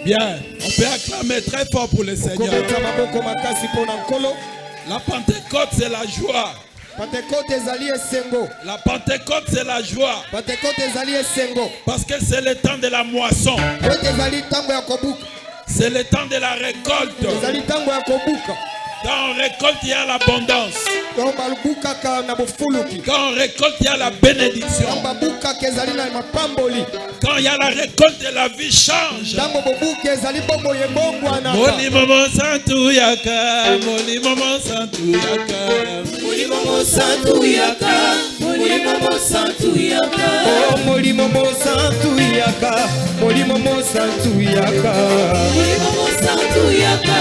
Bien, on peut acclamer très fort pour le Seigneur. La Pentecôte, c'est la joie. La Pentecôte, c'est la joie. Parce que c'est le temps de la moisson. C'est le temps de la récolte. Quand on récolte, il y a l'abondance. Quand on récolte, il y a la bénédiction. Quand il y a la récolte, la vie change. Moli momo santu yaka, moli momo santu yaka, moli momo santu yaka, moli momo santu yaka, oh moli momo santu yaka, moli momo santu yaka, moli momo santu yaka,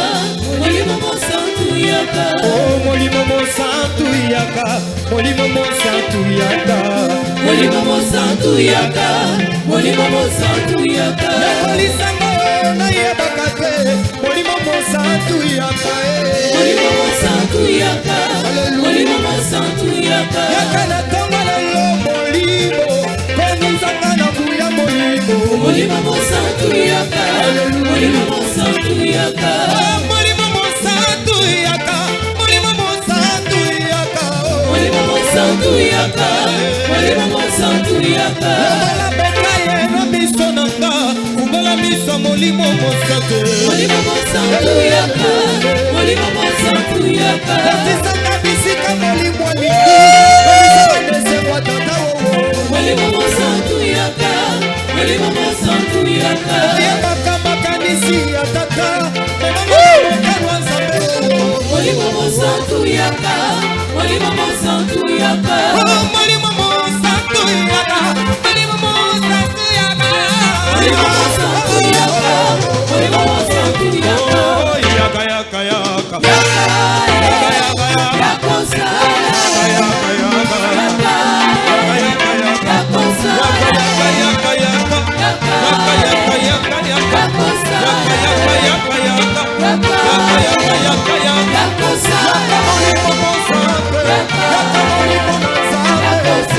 moli momo santu yaka, oh moli momo santu yaka, moli momo santu yaka, moli momo santu yaka, moli momo santu yaka, moli sango na yebakate, moli momo santu yaka, moli momo santu yaka, moli momo santu yaka, yaka na tonga na lo molimo, kono sanga na kuya molimo, moli momo santu yaka, moli momo santu yaka, moli momo santu yaka, moli momo santu yaka, moli momo santu yaka, moli momo santu yaka, la bekaye na miso nanga, kungola miso moli momo santu, moli momo santu yaka, moli momo santu yaka, tisaka bisika moli moli, moli watata wo, moli momo santu yaka, moli momo santu yaka, yabaka makanisi atata, moli momo santu yaka, moli momo santu yaka, moli momo santu yaka, moli momo santu yaka, moli momo santu yaka, moli momo santu yaka, yaka yaka yaka, yaka yaka yakosa, yaka yaka yaka, yaka yakosa, yaka yaka yaka, yaka yaka yaka yakosa, yaka yaka yaka yaka, yaka yaka yaka yakosa, moli momo santu, yaka moli momo santu,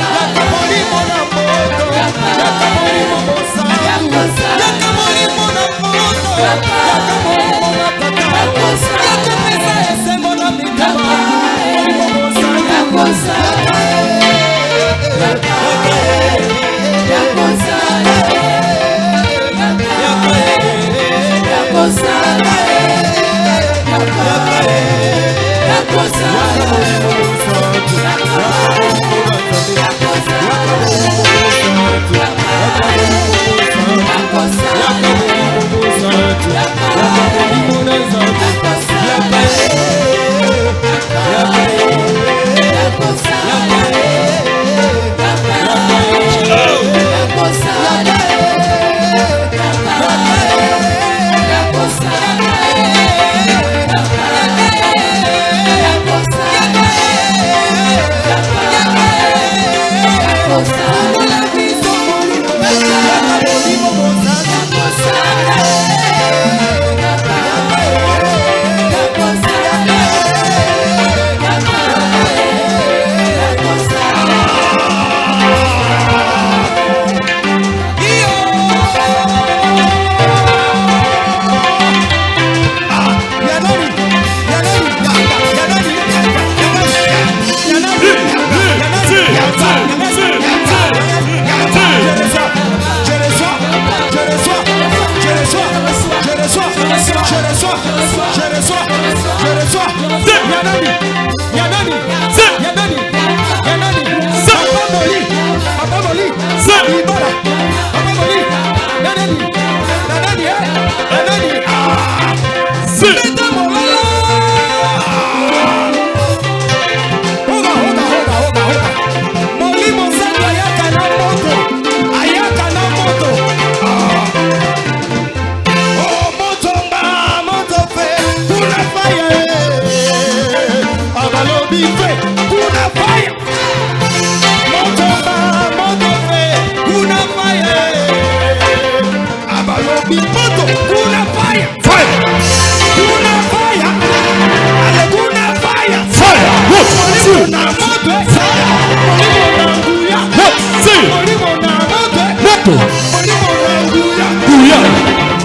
yaka moli momo moto, yaka moli momo santu, yaka moli momo moto, yaka moli momo tata, yaka pesa ese mono mitama, moli momo santu, yakosa, yaka yakosa, yakosa,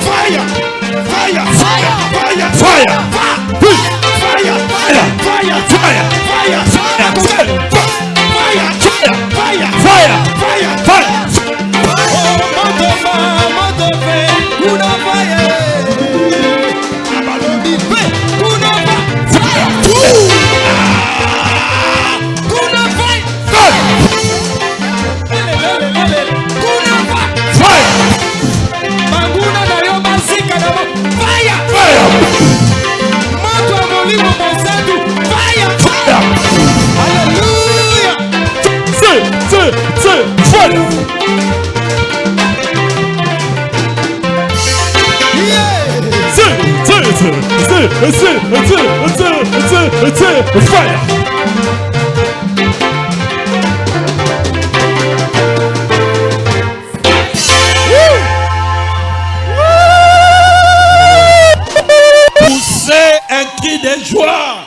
Fire! Fire. Poussez un cri de joie.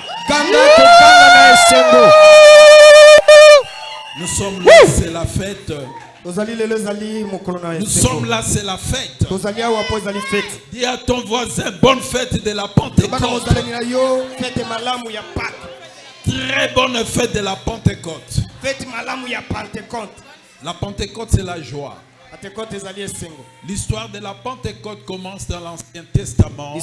Nous sommes là, c'est la fête. Nous sommes là, c'est la fête. Dis à ton voisin, bonne fête de la Pentecôte. Très bonne fête de la Pentecôte. La Pentecôte, c'est la joie. L'histoire de la Pentecôte commence dans l'Ancien Testament.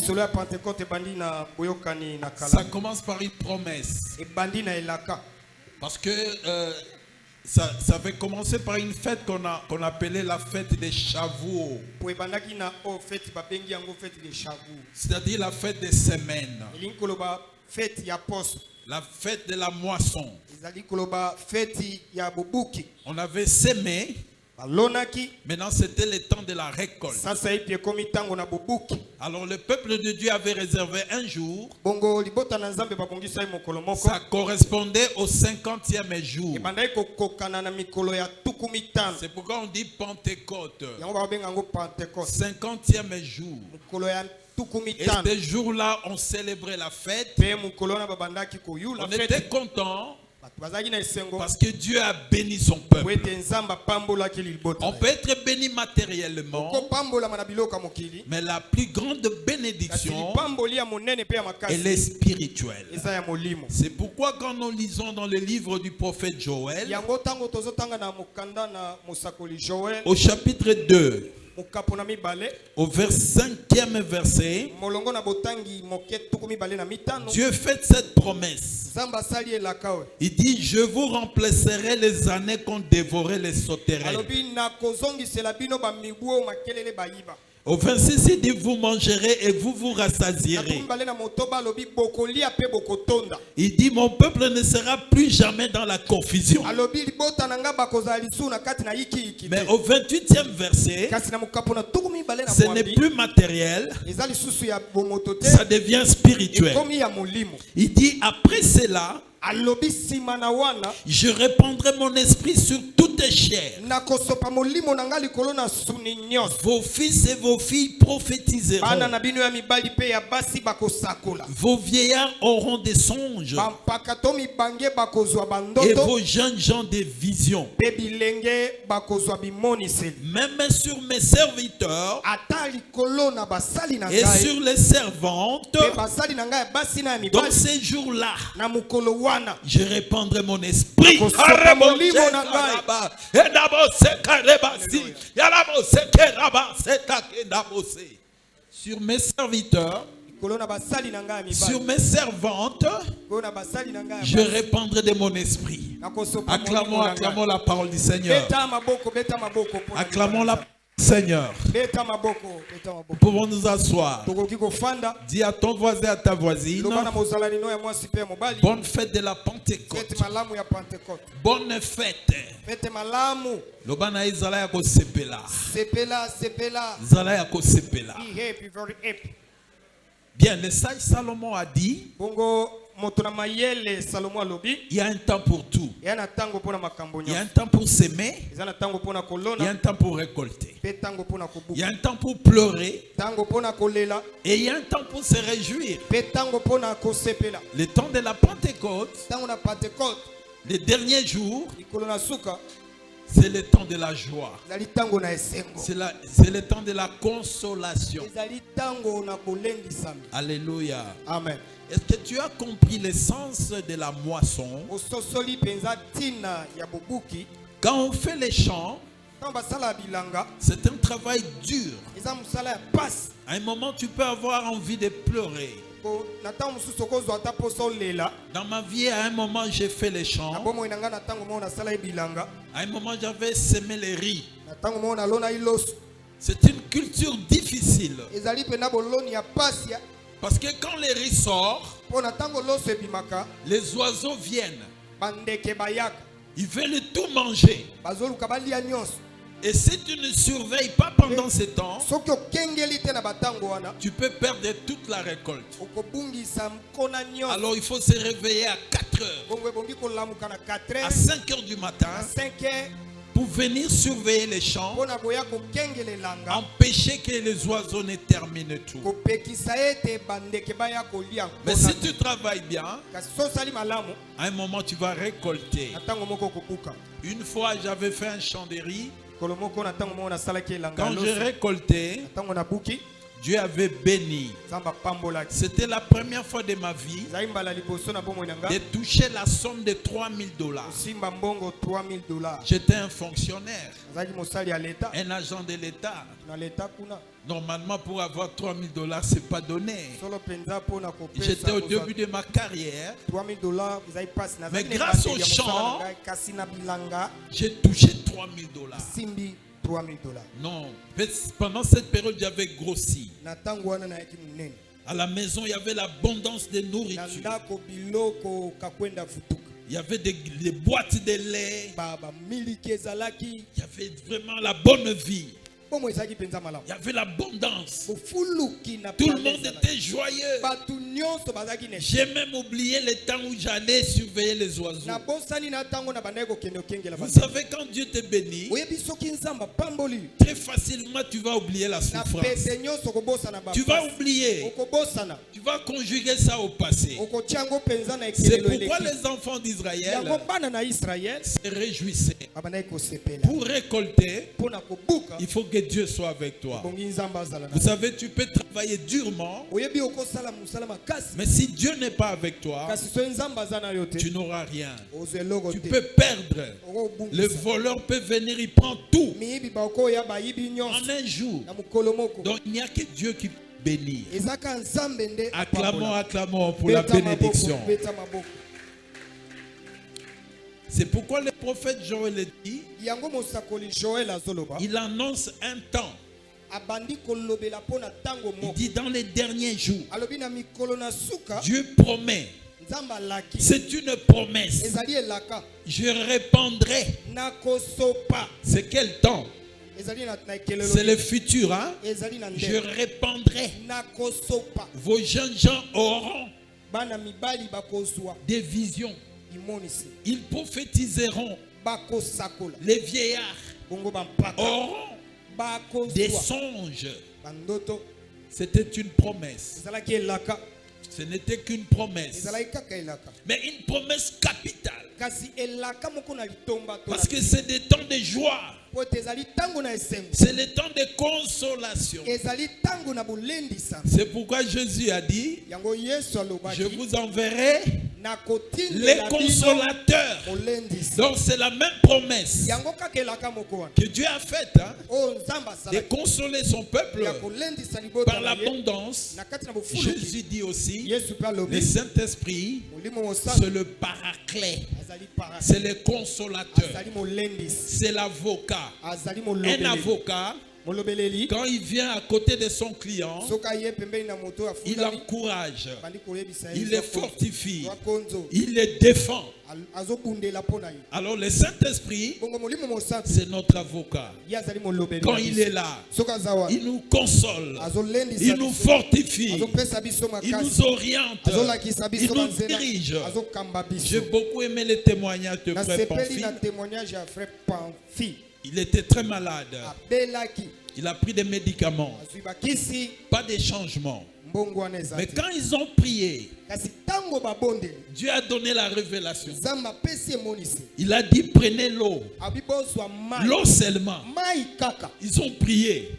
Ça commence par une promesse. Parce que ça avait commencé par une fête qu'on appelait la fête des Shavuot. C'est-à-dire la fête des semaines. La fête de la moisson. On avait sémé. Maintenant c'était le temps de la récolte. Alors le peuple de Dieu avait réservé un jour. Ça correspondait au 50e jour. C'est pourquoi on dit Pentecôte. 50e jour. Et ce jour-là, on célébrait la fête. On était contents. Parce que Dieu a béni son peuple. On peut être béni matériellement, mais la plus grande bénédiction, elle est spirituelle. C'est pourquoi quand nous lisons dans le livre du prophète Joël, au chapitre 2, au 5e verset, Dieu fait cette promesse. Il dit, je vous remplacerai les années qu'ont dévoré les sauterelles. Au 26, il dit, vous mangerez et vous vous rassasierez. Il dit, mon peuple ne sera plus jamais dans la confusion. Mais au 28e verset, ce n'est plus matériel, ça devient spirituel. Il dit, après cela, je répandrai mon esprit sur toute chair. Vos fils et vos filles prophétiseront. Vos vieillards auront des songes. Et vos jeunes gens des visions. Même sur mes serviteurs et sur les servantes, dans ces jours-là, je répandrai mon esprit. Sur mes serviteurs, sur mes servantes, je répandrai de mon esprit. Acclamons la parole du Seigneur. Acclamons la parole du Seigneur. Nous pouvons nous asseoir. Dis à ton voisin, à ta voisine, bonne fête de la Pentecôte. Bonne fête. Lobana izala ya ko sepela. Izala ya ko sepela. Bien, le sage Salomon a dit, il y a un temps pour tout. Il y a un temps pour s'aimer. Il y a un temps pour récolter. Il y a un temps pour pleurer. Et il y a un temps pour se réjouir. Le temps de la Pentecôte, les derniers jours, c'est le temps de la joie. C'est le temps de la consolation. Alléluia. Amen. Est-ce que tu as compris l'essence de la moisson? Quand on fait les champs, c'est un travail dur. À un moment, tu peux avoir envie de pleurer. Dans ma vie, à un moment, j'ai fait les champs. À un moment, j'avais semé les riz. C'est une culture difficile. Parce que quand les riz sortent, les oiseaux viennent. Ils veulent tout manger. Et si tu ne surveilles pas pendant ce temps, tu peux perdre toute la récolte. Alors il faut se réveiller à 4 heures, à 5 heures du matin, pour venir surveiller les champs, empêcher que les oiseaux ne terminent tout. Mais si tu travailles bien, à un moment tu vas récolter. Une fois j'avais fait un champ de riz. Quand j'ai récolté, Dieu avait béni. C'était la première fois de ma vie de toucher la somme de $3000. J'étais un fonctionnaire, un agent de l'État. Normalement, pour avoir $3000, c'est pas donné. J'étais au début de ma carrière. Mais grâce au chant, j'ai touché $3000. Non, pendant cette période, j'avais grossi. À la maison, il y avait l'abondance de nourriture. Il y avait des boîtes de lait. Il y avait vraiment la bonne vie. Il y avait l'abondance. Tout le monde était joyeux. J'ai même oublié le temps où j'allais surveiller les oiseaux. Vous savez, quand Dieu te bénit, très facilement tu vas oublier la souffrance. Tu vas oublier. Tu vas conjuguer ça au passé. C'est pourquoi les enfants d'Israël se réjouissaient. Pour récolter, il faut que Dieu soit avec toi. Vous savez, tu peux travailler durement, mais si Dieu n'est pas avec toi, tu n'auras rien. Tu peux perdre. Le voleur peut venir, il prend tout en un jour. Donc il n'y a que Dieu qui peut bénir. Acclamons, acclamons pour la bénédiction. C'est pourquoi le prophète Joël dit, il annonce un temps. Il dit dans les derniers jours, Dieu promet. C'est une promesse. Je répandrai. C'est quel temps? C'est le futur. Hein? Je répandrai. Vos jeunes gens auront des visions. Ils prophétiseront. Les vieillards auront des songes. C'était une promesse. Ce n'était qu'une promesse. Mais une promesse capitale. Parce que c'est des temps de joie. C'est le temps de consolation. C'est pourquoi Jésus a dit, je vous enverrai les consolateurs. Donc c'est la même promesse que Dieu a faite, hein, de consoler son peuple par l'abondance. Jésus dit aussi, le Saint-Esprit, c'est le paraclet, c'est le consolateur, c'est l'avocat. Un avocat, quand il vient à côté de son client, il encourage, il les fortifie, il les défend. Alors le Saint-Esprit, c'est notre avocat. Quand il est là, il nous console, il nous fortifie, il nous oriente, il nous dirige. J'ai beaucoup aimé les témoignages de Frère Pamphile. Il était très malade. Il a pris des médicaments. Pas de changement. Mais quand ils ont prié, Dieu a donné la révélation. Il a dit prenez l'eau. L'eau seulement. Ils ont prié.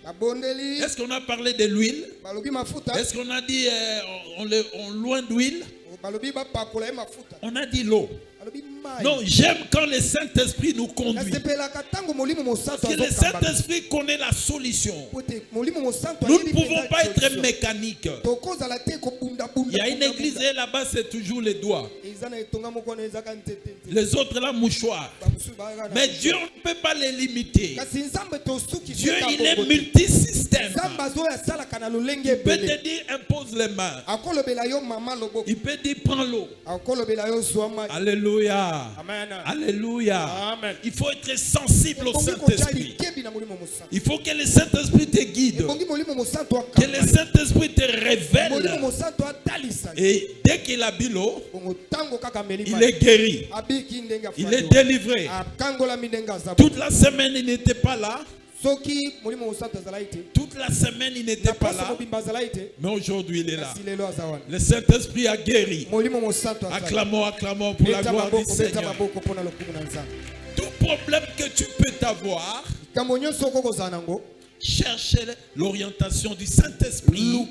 Est-ce qu'on a parlé de l'huile? Est-ce qu'on a dit on loin d'huile? On a dit l'eau. Non, j'aime quand le Saint-Esprit nous conduit. Parce que le Saint-Esprit connaît la solution. Nous ne pouvons pas être mécaniques. Il y a une église et là-bas c'est toujours les doigts. Les autres là, mouchoirs. Mais Dieu, on ne peut pas les limiter. Dieu, il est multisystème. système. Il peut te dire impose les mains. Il peut dire prends l'eau. Alléluia. Amen. Alléluia. Amen. Il faut être sensible au Saint-Esprit. Il faut que le Saint-Esprit te guide. Que le Saint-Esprit te révèle. Et dès qu'il a bu l'eau, il est guéri. Il est délivré. Toute la semaine, il n'était pas là. Toute la semaine, il n'était pas là. Mais aujourd'hui, il est là. Le Saint-Esprit a guéri. Acclamons, acclamons pour la gloire du Seigneur. Tout problème que tu peux avoir, cherche l'orientation du Saint-Esprit.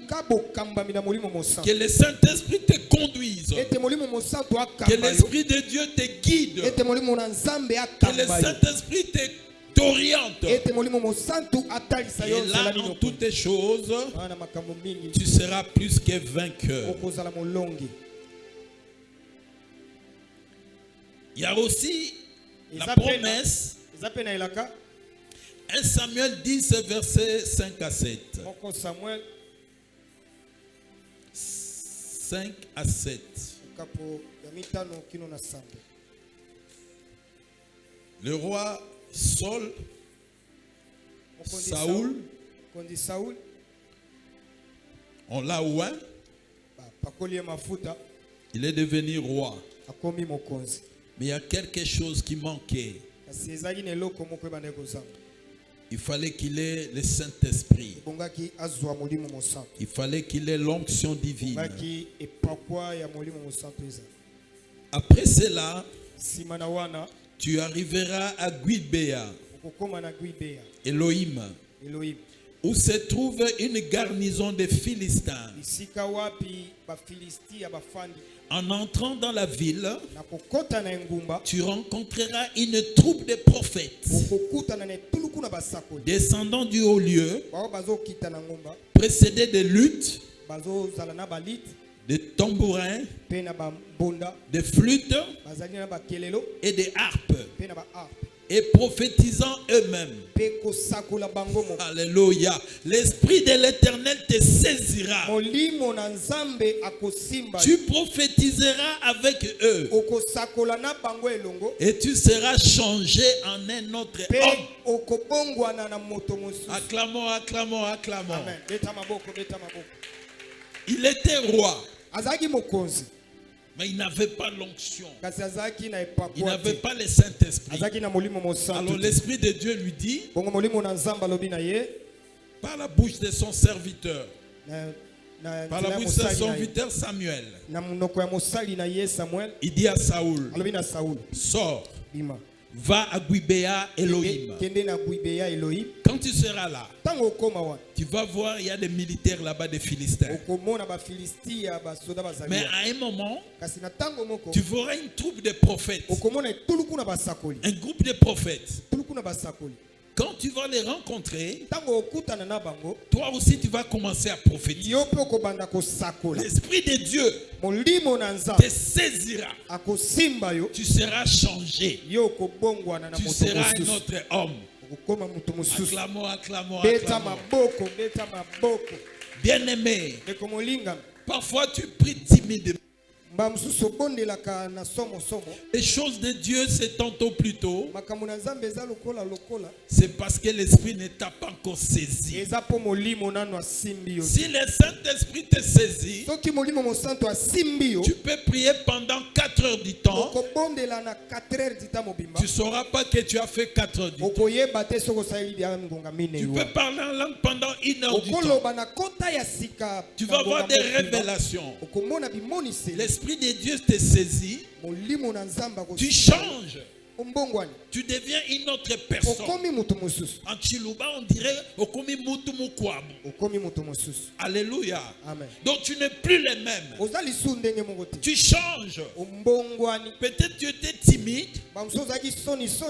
Que le Saint-Esprit te conduise. Que l'Esprit de Dieu te guide. Que le Saint-Esprit t'oriente. Et là, en toutes les choses, tu seras plus que vainqueur. Il y a aussi la promesse. 1 Samuel 10, versets 5 à 7. 5 à 7. Le roi Saul, Saoul, on l'a oint. Il est devenu roi. Mais il y a quelque chose qui manquait. Il fallait qu'il ait le Saint-Esprit. Il fallait qu'il ait l'onction divine. Après cela, tu arriveras à Guibéa, Elohim, où se trouve une garnison de Philistins. En entrant dans la ville, tu rencontreras une troupe de prophètes descendant du haut lieu, précédés de luttes, de tambourins, de flûtes et de harpes, et prophétisant eux-mêmes. Alléluia. L'Esprit de l'Éternel te saisira. Tu prophétiseras avec eux. Et tu seras changé en un autre homme. Acclamons, acclamons, acclamons. Il était roi. Mais il n'avait pas l'onction. Il n'avait pas le Saint-Esprit. Alors l'Esprit de Dieu lui dit, par la bouche de son serviteur, par la bouche de son serviteur Samuel, il dit à Saoul, sors, va à Guibéa Elohim. Quand tu seras là, tu vas voir, il y a des militaires là-bas, des Philistins. Mais à un moment, tu verras une troupe de prophètes. Un groupe de prophètes. Quand tu vas les rencontrer, toi aussi tu vas commencer à prophétiser. L'Esprit de Dieu te saisira. Tu seras changé. Tu seras un autre homme. Acclamons, acclamons, acclamons. Bien-aimé, parfois tu pries timidement. Les choses de Dieu, c'est tantôt plus tôt. C'est parce que l'Esprit ne t'a pas encore saisi. Si le Saint-Esprit te saisit, tu peux prier pendant 4 heures du temps. Tu ne sauras pas que tu as fait 4 heures du temps. Tu peux parler en langue pendant 1 heure du temps. Tu vas avoir des révélations. L'Esprit de Dieu te saisit. Tu changes. Tu deviens une autre personne. En Chiluba, on dirait Okomi Mutu Mukwabu. Alléluia. Amen. Donc tu n'es plus le même. Tu changes. Peut-être tu étais timide.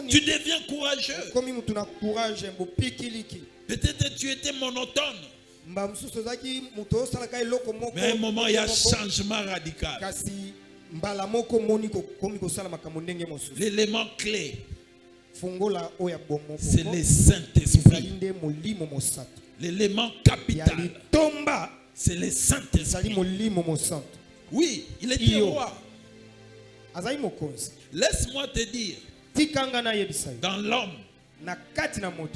Tu deviens courageux. Peut-être tu étais monotone. Mais à un moment, il y a un changement radical. L'élément clé, c'est le Saint-Esprit. l'élément capital, c'est le Saint-Esprit. Oui, il était roi. Laisse-moi te dire, dans l'homme,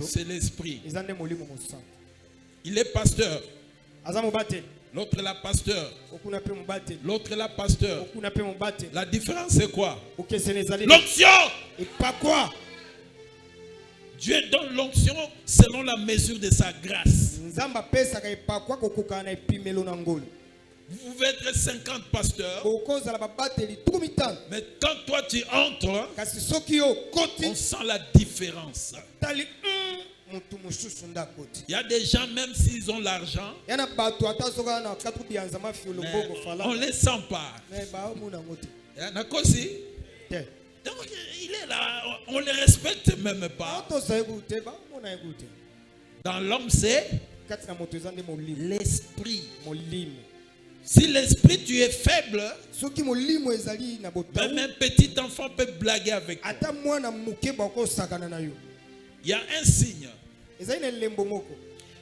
c'est l'esprit. Il est pasteur. L'autre est la pasteur. L'autre est la pasteur. La différence c'est quoi? L'onction. Et pas quoi? Dieu donne l'onction selon la mesure de sa grâce. Vous pouvez être 50 pasteurs, mais quand toi tu entres, on sent la différence. Il y a des gens, même s'ils ont l'argent, on ne les sent pas. Il y en a qu'aussi. Donc il est là, on ne les respecte même pas. Dans l'homme, c'est l'esprit. Si l'esprit tu es faible, même un petit enfant peut blaguer avec toi. Il y a un signe.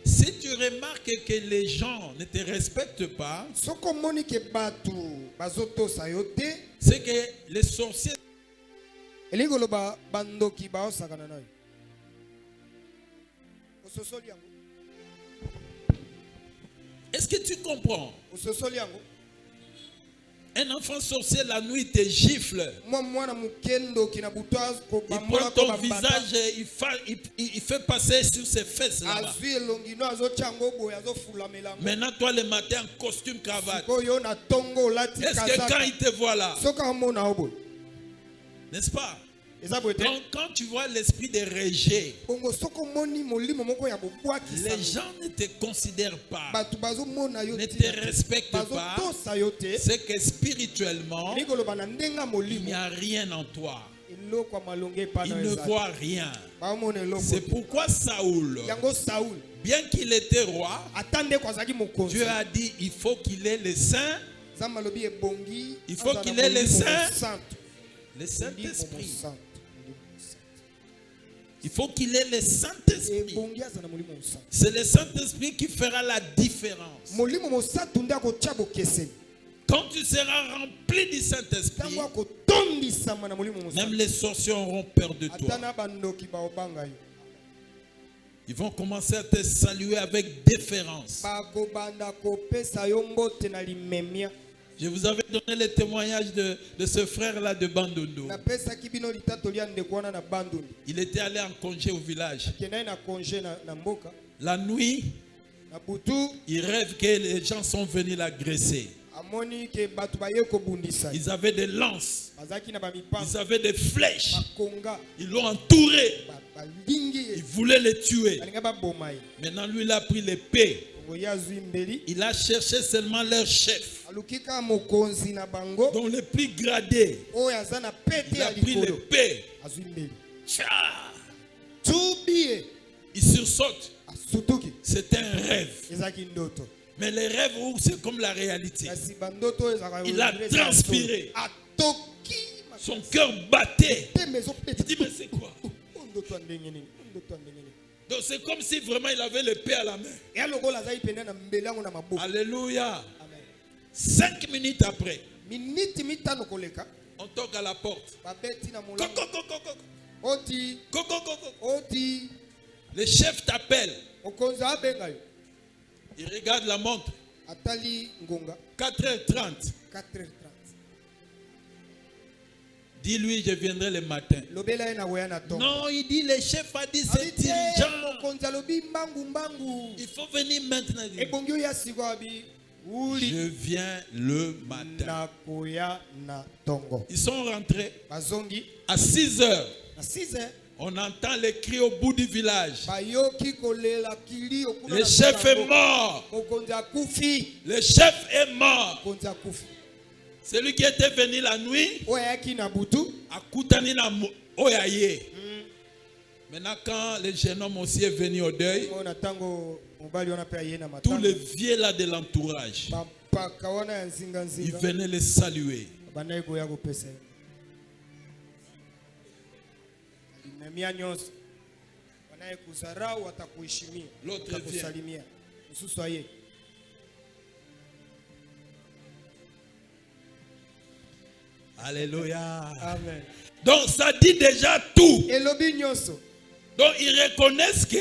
Si tu remarques que les gens ne te respectent pas, c'est que les sorciers. Est-ce que tu comprends? Un enfant sorcier la nuit te gifle. Il prend ton visage, il fait passer sur ses fesses là-bas. Maintenant toi le matin en costume cravate. Est-ce que quand il te voit là, n'est-ce pas? Donc quand tu vois l'esprit de rejet, les gens ne te considèrent pas, ne te respectent pas, c'est que spirituellement, il n'y a rien en toi. Il ne voit rien. C'est pourquoi Saoul, bien qu'il était roi, Dieu a dit il faut qu'il ait le Saint. Il faut qu'il ait le Saint. Le Saint-Esprit. Il faut qu'il ait le Saint-Esprit. C'est le Saint-Esprit qui fera la différence. Quand tu seras rempli du Saint-Esprit, même les sorciers auront peur de toi. Ils vont commencer à te saluer avec déférence. Je vous avais donné le témoignage de ce frère-là de Bandundu. Il était allé en congé au village. La nuit, il rêve que les gens sont venus l'agresser. Ils avaient des lances. Ils avaient des flèches. Ils l'ont entouré. Ils voulaient le tuer. Maintenant, lui, il a pris l'épée. Il a cherché seulement leur chef, dont le plus gradé. Il a pris l'épée. Il sursaute. C'est un rêve. Mais les rêves, c'est comme la réalité. Il a transpiré. Son cœur battait. Il dit, mais c'est quoi? Donc c'est comme si vraiment il avait l'épée à la main. Alléluia. 5 minutes après, on toque à la porte. Le chef t'appelle. Il regarde la montre. 4h30. Dis-lui, je viendrai le matin. Non, il dit, le chef a dit, c'est urgent. Il faut venir maintenant. Je viens le matin. Ils sont rentrés. À 6h. On entend les cris au bout du village. Le chef est mort. Le chef est mort. Celui qui était venu la nuit, maintenant quand le jeune homme aussi est venu au deuil, tous les vieux là de l'entourage, ils venaient les saluer. L'autre vient. Alléluia. Amen. Donc ça dit déjà tout. Donc ils reconnaissent que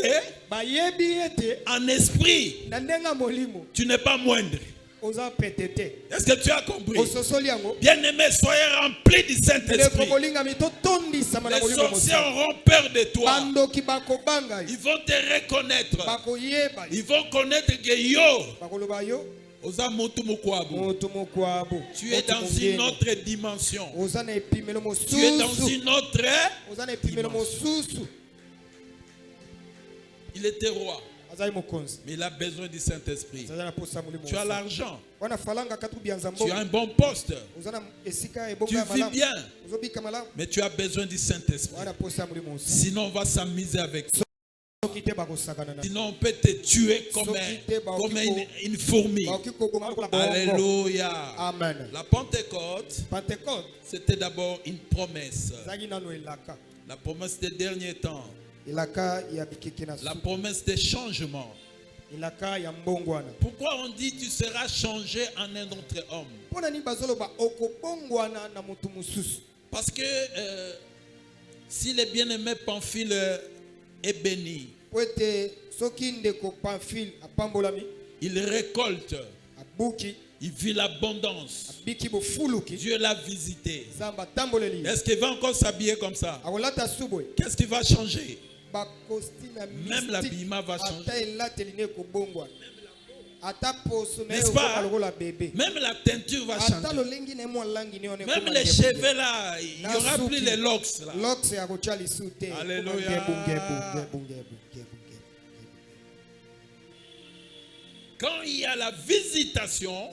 en esprit, tu n'es pas moindre. Est-ce que tu as compris? Bien-aimé, soyez remplis du Saint-Esprit. Les sorciers auront peur de toi. Ils vont te reconnaître. Ils vont connaître que yo, tu es dans une autre dimension. Tu es dans une autre dimension. Il était roi, mais il a besoin du Saint-Esprit. Tu as l'argent, tu as un bon poste, tu vis bien, mais tu as besoin du Saint-Esprit. Sinon on va s'amuser avec toi. Sinon on peut te tuer comme une fourmi. Alléluia. Amen. La Pentecôte, c'était d'abord une promesse. La promesse des derniers temps. La promesse des changements. Pourquoi on dit tu seras changé en un autre homme? Parce que si le bien-aimé Pamphile est béni, il récolte, il vit l'abondance, Dieu l'a visité. Est-ce qu'il va encore s'habiller comme ça? Qu'est-ce qui va changer? Même l'habillement va changer. N'est-ce pas? Même la teinture va changer. Même les cheveux là, il n'y aura plus les locks là. Alléluia. Quand il y a la visitation,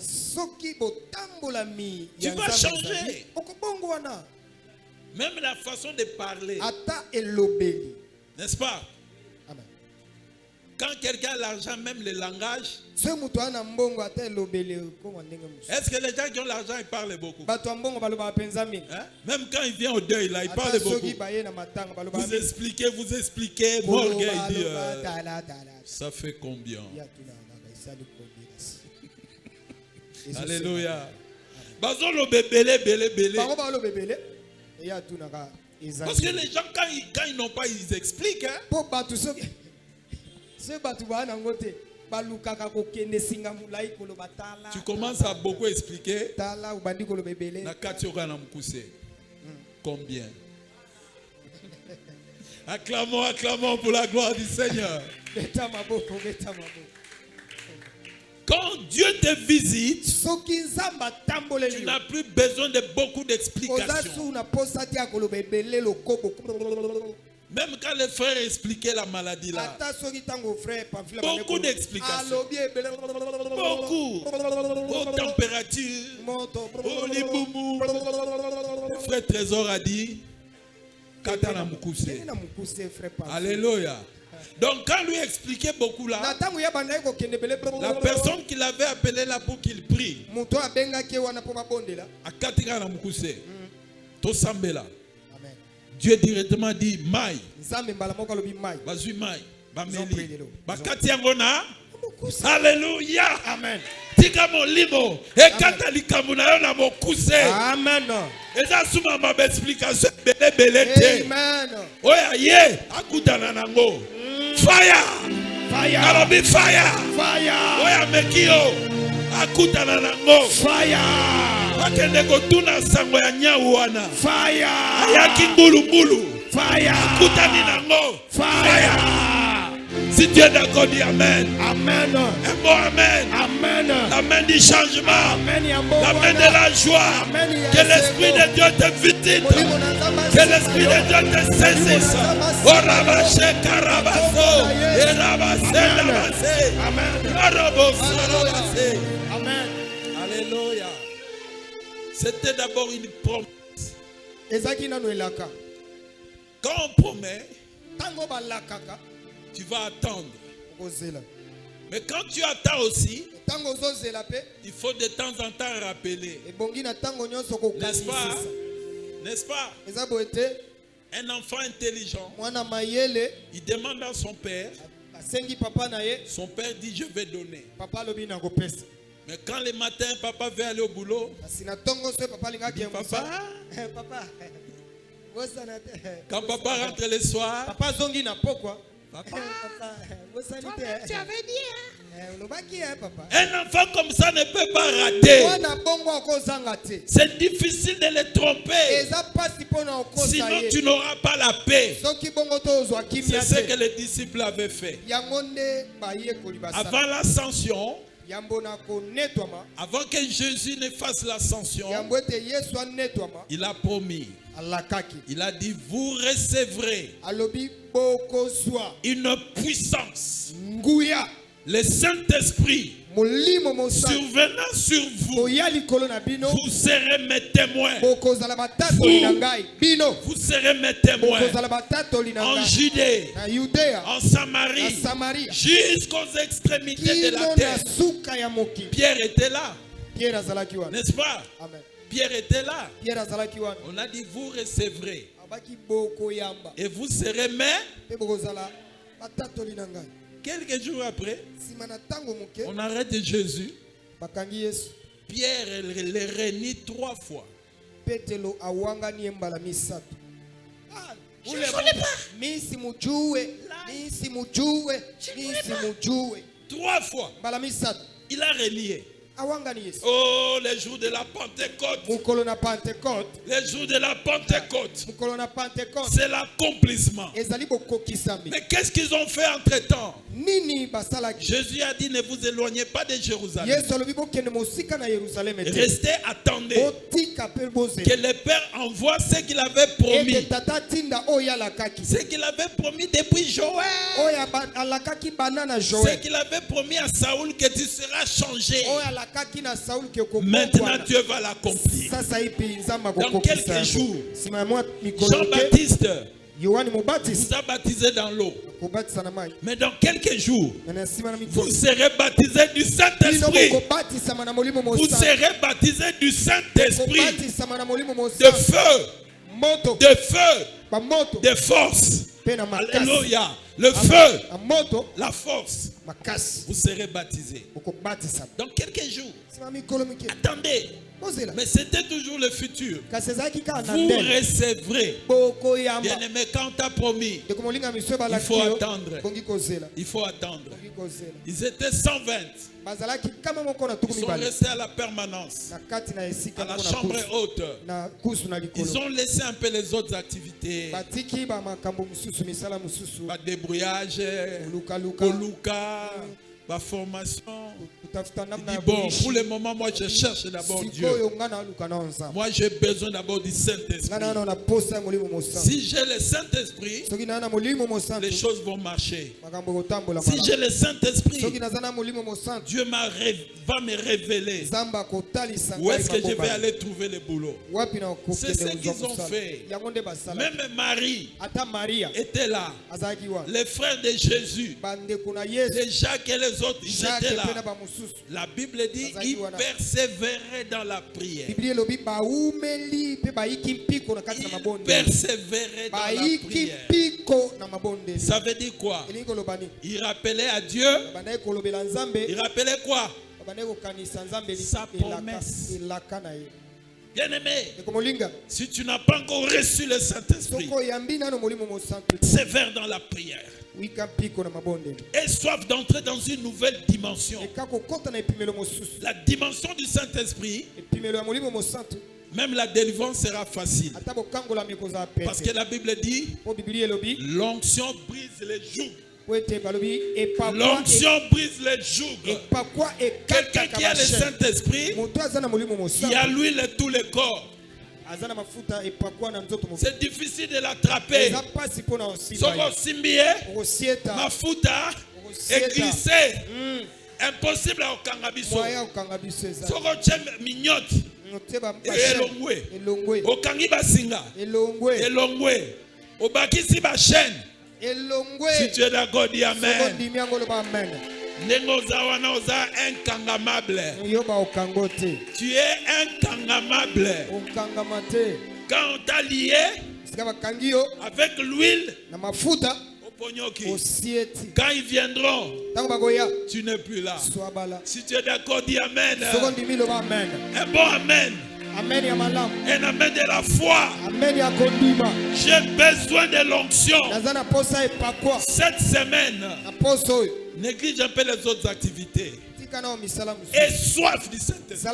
tu vas changer. Même la façon de parler. N'est-ce pas? Amen. Quand quelqu'un a l'argent, même le langage. Est-ce que les gens qui ont l'argent, ils parlent beaucoup? Hein? Même quand il vient au deuil, là, il parle beaucoup. Vous expliquez. Morgan, il dit, ça fait combien? Alléluia. Parce que les gens, quand ils n'ont pas, ils expliquent. Hein? Tu commences à beaucoup expliquer. Combien? Acclamons pour la gloire du Seigneur. Quand Dieu te visite, tu n'as plus besoin de beaucoup d'explications. Même quand les frères expliquaient la maladie là, beaucoup d'explications. Beaucoup. Aux températures, au liboumou. Le frère Trésor a dit, Katana Mukuse. Alléluia. Donc quand lui expliquait beaucoup là, la personne qui l'avait appelé là pour qu'il prie, à Katika Mukuse, Tosambela, Dieu directement dit Maï, Bazui Maï, Bameli, Bakatiangona, Alléluia, Amen. Tika molimo, et Katalika Munayo na Mokuse, Amen. Et ça souma ma explication, belé, Amen. Oya ye, akutana nango. Fire! Fire! Arabi fire! Fire! Oya mekio! Akutana nango! Fire! Akende kotuna sango ya nyawana! Fire! Ayaki mbulu! Fire! Akutani nango! Fire! Si tu es d'accord, dis Amen. Amen. Un mot Amen. Amen. L'amen du changement. L'amen de la joie. Que l'Esprit de Dieu te visite. Que l'Esprit de Dieu te saisisse. Oh Rabaché Karabaso. Et Rabassé. Amen. Amen. Alléluia. C'était d'abord une promesse. Quand on promet, tu vas attendre. Mais quand tu attends aussi, il faut de temps en temps rappeler. N'est-ce pas? N'est-ce pas? Un enfant intelligent, il demande à son père. Son père dit je vais donner. Mais quand le matin papa veut aller au boulot, dit, papa, quand papa rentre le soir, papa, tu avais dit, un enfant comme ça ne peut pas rater. C'est difficile de le tromper. Sinon tu n'auras pas la paix. C'est ce que les disciples avaient fait. Avant l'ascension, avant que Jésus ne fasse l'ascension, il a promis. Il a dit, vous recevrez une puissance, le Saint-Esprit survenant sur vous. Vous serez mes témoins. Vous serez mes témoins en Judée, en Samarie, jusqu'aux extrémités de la terre. Pierre était là, n'est-ce pas? Amen. Pierre était là. On a dit, vous recevrez et vous serez mes. Quelques jours après, on arrête Jésus. Pierre le réunit 3 fois. Je ne connais pas. 3 fois. Il a renié. Oh, les jours de la Pentecôte. Les jours de la Pentecôte. C'est l'accomplissement. Mais qu'est-ce qu'ils ont fait entre-temps? Jésus a dit, ne vous éloignez pas de Jérusalem. Restez, attendez que le Père envoie ce qu'il avait promis. Ce qu'il avait promis depuis Joël. Ce qu'il avait promis à Saoul, que tu seras changé. Maintenant Dieu va l'accomplir. Dans quelques jours, Jean-Baptiste vous a baptisé dans l'eau. Mais dans quelques jours, vous serez baptisé du Saint-Esprit. Vous serez baptisé du Saint-Esprit. De feu. De feu. De force. Alléluia. Le feu. La force. Vous serez baptisé. Dans quelques jours. Attendez. Mais c'était toujours le futur. Vous recevrez. Bien aimé, quand on t'a promis, il faut attendre. Il faut attendre. Ils étaient 120. Ils sont restés à la permanence, à la chambre haute. Ils ont laissé un peu les autres activités. Débrouillage, Koluka, formation. Il dit, bon, pour le moment, moi je cherche d'abord Dieu. Moi j'ai besoin d'abord du Saint-Esprit. Si j'ai le Saint-Esprit, les choses vont marcher. Si j'ai le Saint-Esprit, Dieu va me révéler où est-ce que je vais aller trouver le boulot. C'est ce qu'ils ont fait. Même Marie était là. Les frères de Jésus, les Jacques et les autres, ils étaient là. La Bible dit, il persévérait dans la prière. Il persévérait dans la prière. Ça veut dire quoi? Il rappelait à Dieu. Il rappelait quoi? Sa promesse. Bien-aimé, si tu n'as pas encore reçu le Saint-Esprit, sévère dans la prière. Et soif d'entrer dans une nouvelle dimension. La dimension du Saint-Esprit, même la délivrance sera facile. Parce que la Bible dit, l'onction brise les jougs. L'onction brise les jougs. Quelqu'un qui a le Saint-Esprit, il y a l'huile et tout le corps. C'est difficile de l'attraper. Soko simbie, mafuta, et glisser. Impossible à okangabiso. Soko tchem mignot. Elongwe. Okangi basinga. Elongwe. Obakisi ba chaîne. Si tu es d'accord, dis amen. Incangamable. Tu es incangamable. Quand on t'a lié, avec l'huile, quand ils viendront, tu n'es plus là. Si tu es d'accord, dis Amen. Un bon Amen. Un Amen de la foi. J'ai besoin de l'onction. Cette semaine, néglige un peu les autres activités. Et soif du Saint-Esprit.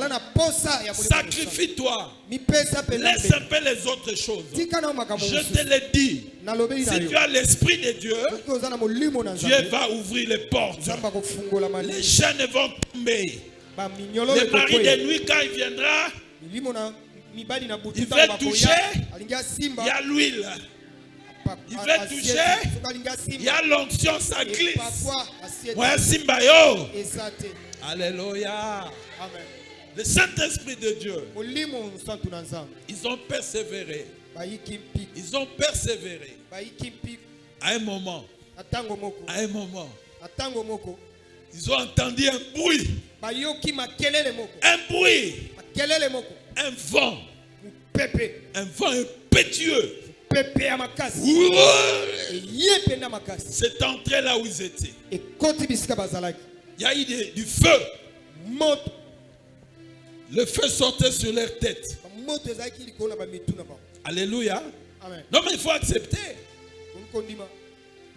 Sacrifie-toi. Laisse un peu les autres choses. Je te le dis. Si tu as l'Esprit de Dieu, Dieu va ouvrir les portes. Les chaînes vont tomber. Le mari de nuit, quand il viendra, il va toucher, il y a l'huile. Il va toucher, il y a l'onction, ça glisse. Ouais, Simbayo. Alléluia. Le Saint-Esprit de Dieu, ils ont persévéré. Ils ont persévéré. À un moment, ils ont entendu un bruit. Un bruit. Un vent. Un vent impétueux. C'est entré là où ils étaient. Il y a eu du feu. Le feu sortait sur leur tête. Alléluia. Non, mais il faut accepter.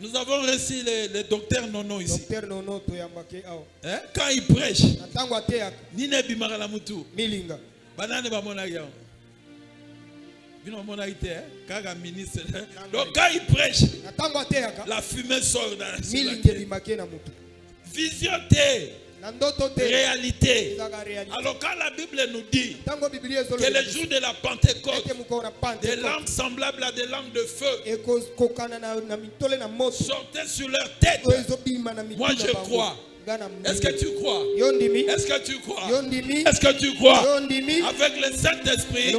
Nous avons reçu le docteur Nono ici. Hein? Quand il prêche, donc quand il prêche, la fumée sort dans la vision réalité. Alors quand la Bible nous dit que le jour de la Pentecôte, des langues semblables à des langues de feu sortaient sur leur tête. Moi je crois. Est-ce que tu crois? Est-ce que tu crois? Est-ce que tu crois? Avec le Saint-Esprit,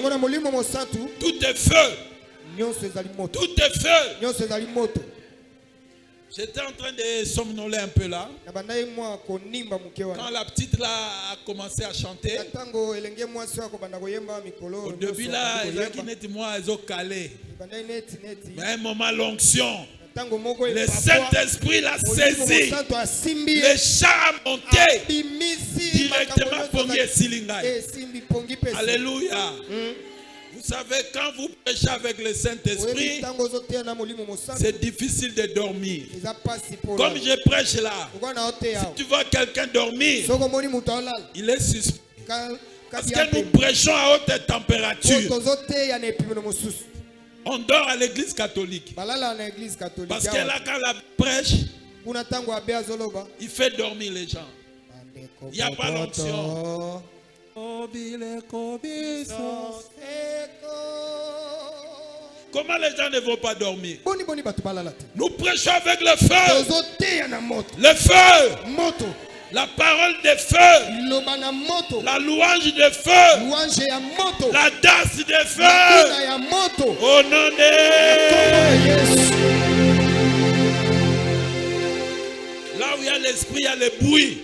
tout est feu. Tout est feu. J'étais en train de somnoler un peu là. Quand la petite là a commencé à chanter, au début là, ils ont calé. Mais à un moment, l'onction, le Saint-Esprit l'a saisi. Le char a monté directement pour Silingai. Alléluia. Vous savez, quand vous prêchez avec le Saint-Esprit, c'est difficile de dormir. Comme je prêche là, si tu vois quelqu'un dormir, il est suspect. Parce que nous prêchons à haute température. On dort à l'église catholique. Parce que là, quand la prêche, il fait dormir les gens. Il n'y a pas l'onction. Comment les gens ne vont pas dormir? Nous prêchons avec le feu. Le feu. La parole de feu. La louange de feu. La danse de feu. Au nom de Jésus. Là où il y a l'esprit, il y a le bruit.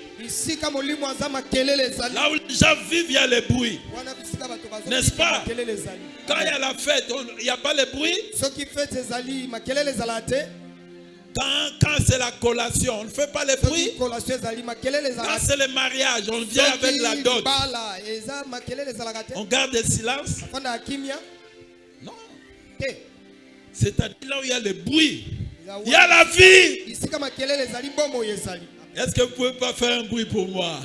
Là où les gens vivent, il y a le bruit. N'est-ce pas? Quand il y a la fête, il n'y a pas le bruit. Quand c'est la collation, on ne fait pas le bruit. Quand c'est le mariage, on vient avec la dot. On garde le silence. Non. C'est-à-dire là où il y a le bruit, il y a la vie. Est-ce que vous ne pouvez pas faire un bruit pour moi?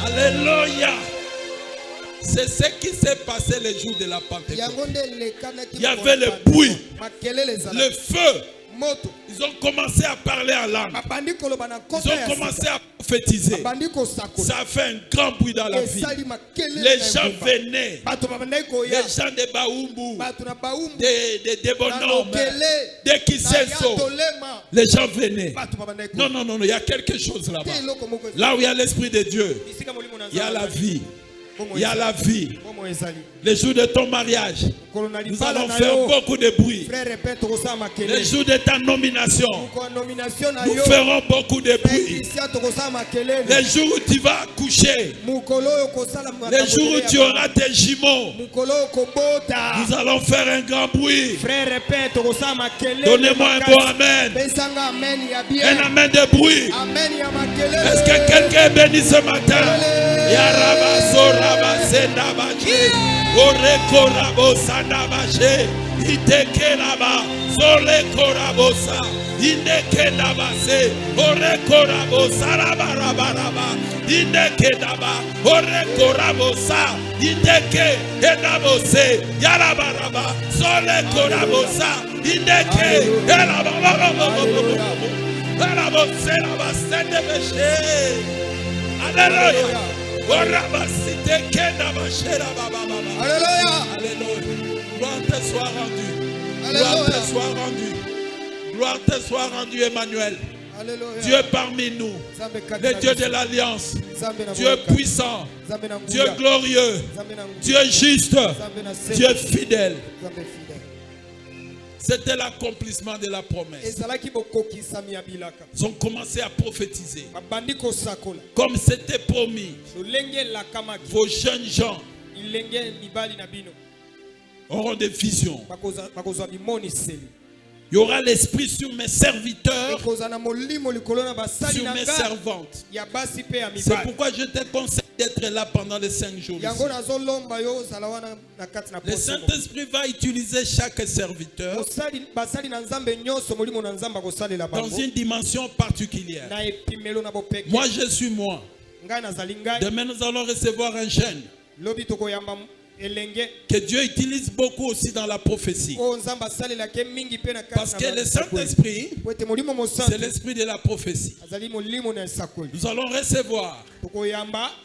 Alléluia. C'est ce qui s'est passé le jour de la Pentecôte. Il y avait le bruit, le feu. Ils ont commencé à parler en langue. Ils ont commencé à prophétiser. Ça a fait un grand bruit dans la ville. Les gens venaient. Les gens de Baoumbu, de Bonhomme, de Kiseso. Les gens venaient. Non, non, non, il y a quelque chose là-bas. Là où il y a l'Esprit de Dieu, il y a la vie. Il y a la vie. Les jours de ton mariage, nous allons faire beaucoup de bruit. Les jours de ta nomination, nous ferons beaucoup de bruit. Les jours où tu vas accoucher, les jours où tu auras tes jumeaux, nous allons faire un grand bruit. Donnez-moi un bon amen. Un amen de bruit. Est-ce que quelqu'un est béni ce matin? Oreko rabosa nabaje iteke laba sole korabosa indeke nabase oreko rabosa rabaraba indeke naba oreko rabosa indeke enabose yarabaraba sole korabosa indeke elabose labasende beshe. Alléluia. Alléluia. Alléluia. Gloire te soit rendue. Gloire te soit rendue. Gloire te soit rendue, Emmanuel. Alléluia. Dieu parmi nous, le Dieu de l'Alliance, Dieu puissant, Dieu glorieux, Dieu juste, Dieu fidèle. C'était l'accomplissement de la promesse. Ils ont commencé à prophétiser. Comme c'était promis, vos jeunes gens auront des visions. Il y aura l'esprit sur mes serviteurs, sur mes servantes. C'est pourquoi je te conseille d'être là pendant les 5 jours. Le Saint-Esprit va utiliser chaque serviteur dans une dimension particulière. Moi, je suis moi. Demain, nous allons recevoir un jeune que Dieu utilise beaucoup aussi dans la prophétie. Parce que le Saint-Esprit, c'est l'esprit de la prophétie. Nous allons recevoir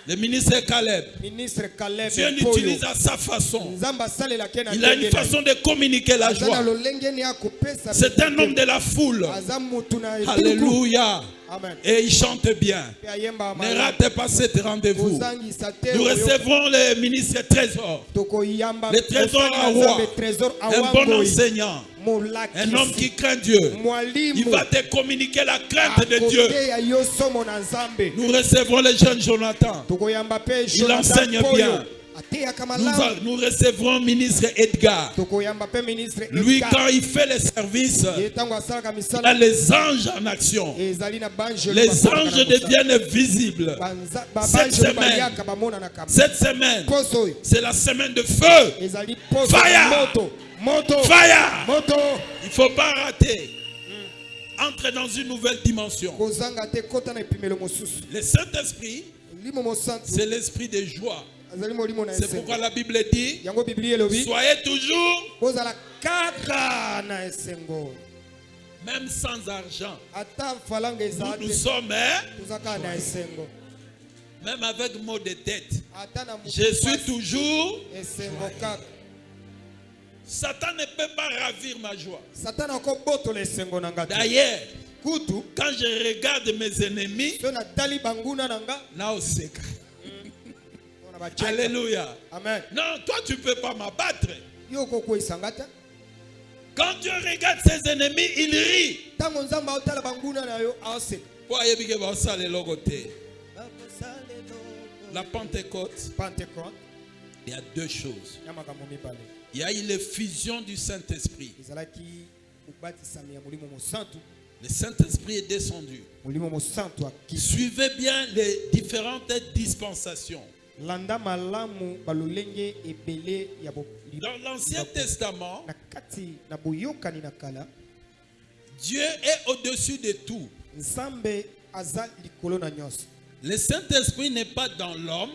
le ministre Caleb. Dieu l'utilise à sa façon. Il a une façon de communiquer la joie. C'est un homme de la foule. Alléluia. Amen. Et il chante bien. Ne ratez pas cet rendez-vous. Nous recevrons le ministre Trésor. Le Trésor à roi. Un bon enseignant. Un homme qui craint Dieu. Il va te communiquer la crainte de Dieu. Nous recevrons le jeune Jonathan. Il enseigne bien. Nous recevrons le ministre Edgar. Lui, quand il fait le service, il a les anges en action. Les anges deviennent visibles. Cette semaine, c'est la semaine de feu. Fire! Fire! Il ne faut pas rater. Entre dans une nouvelle dimension. Le Saint-Esprit, c'est l'esprit de joie. C'est pourquoi la Bible dit, soyez toujours, même sans argent. Nous sommes, même avec mot de tête. Je suis toujours. Satan ne peut pas ravir ma joie. D'ailleurs, quand je regarde mes ennemis, alléluia. Amen. Non, toi tu ne peux pas m'abattre. Quand Dieu regarde ses ennemis, il rit. La Pentecôte, il y a 2 choses. Il y a eu l'effusion du Saint-Esprit. Le Saint-Esprit est descendu. Suivez bien les différentes dispensations. Dans l'Ancien Testament, Dieu est au-dessus de tout. Le Saint-Esprit n'est pas dans l'homme,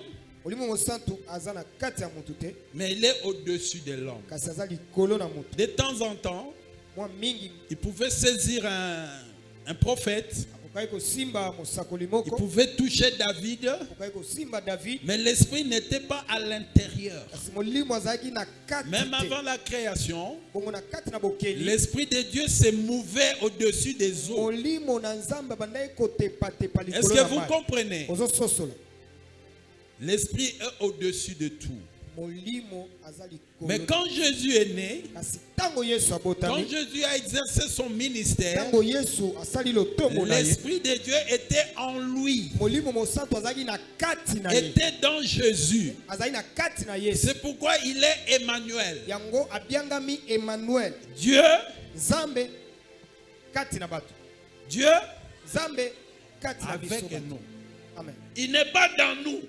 mais il est au-dessus de l'homme. De temps en temps, il pouvait saisir un prophète. Il pouvait toucher David, mais l'esprit n'était pas à l'intérieur. Même avant la création, l'esprit de Dieu se mouvait au-dessus des eaux. Est-ce que vous comprenez? L'esprit est au-dessus de tout. Mais quand Jésus est né, quand Jésus a exercé son ministère, l'Esprit de Dieu était en lui, était dans Jésus. C'est pourquoi il est Emmanuel. Dieu, Dieu avec nous. Amen. Il n'est pas dans nous,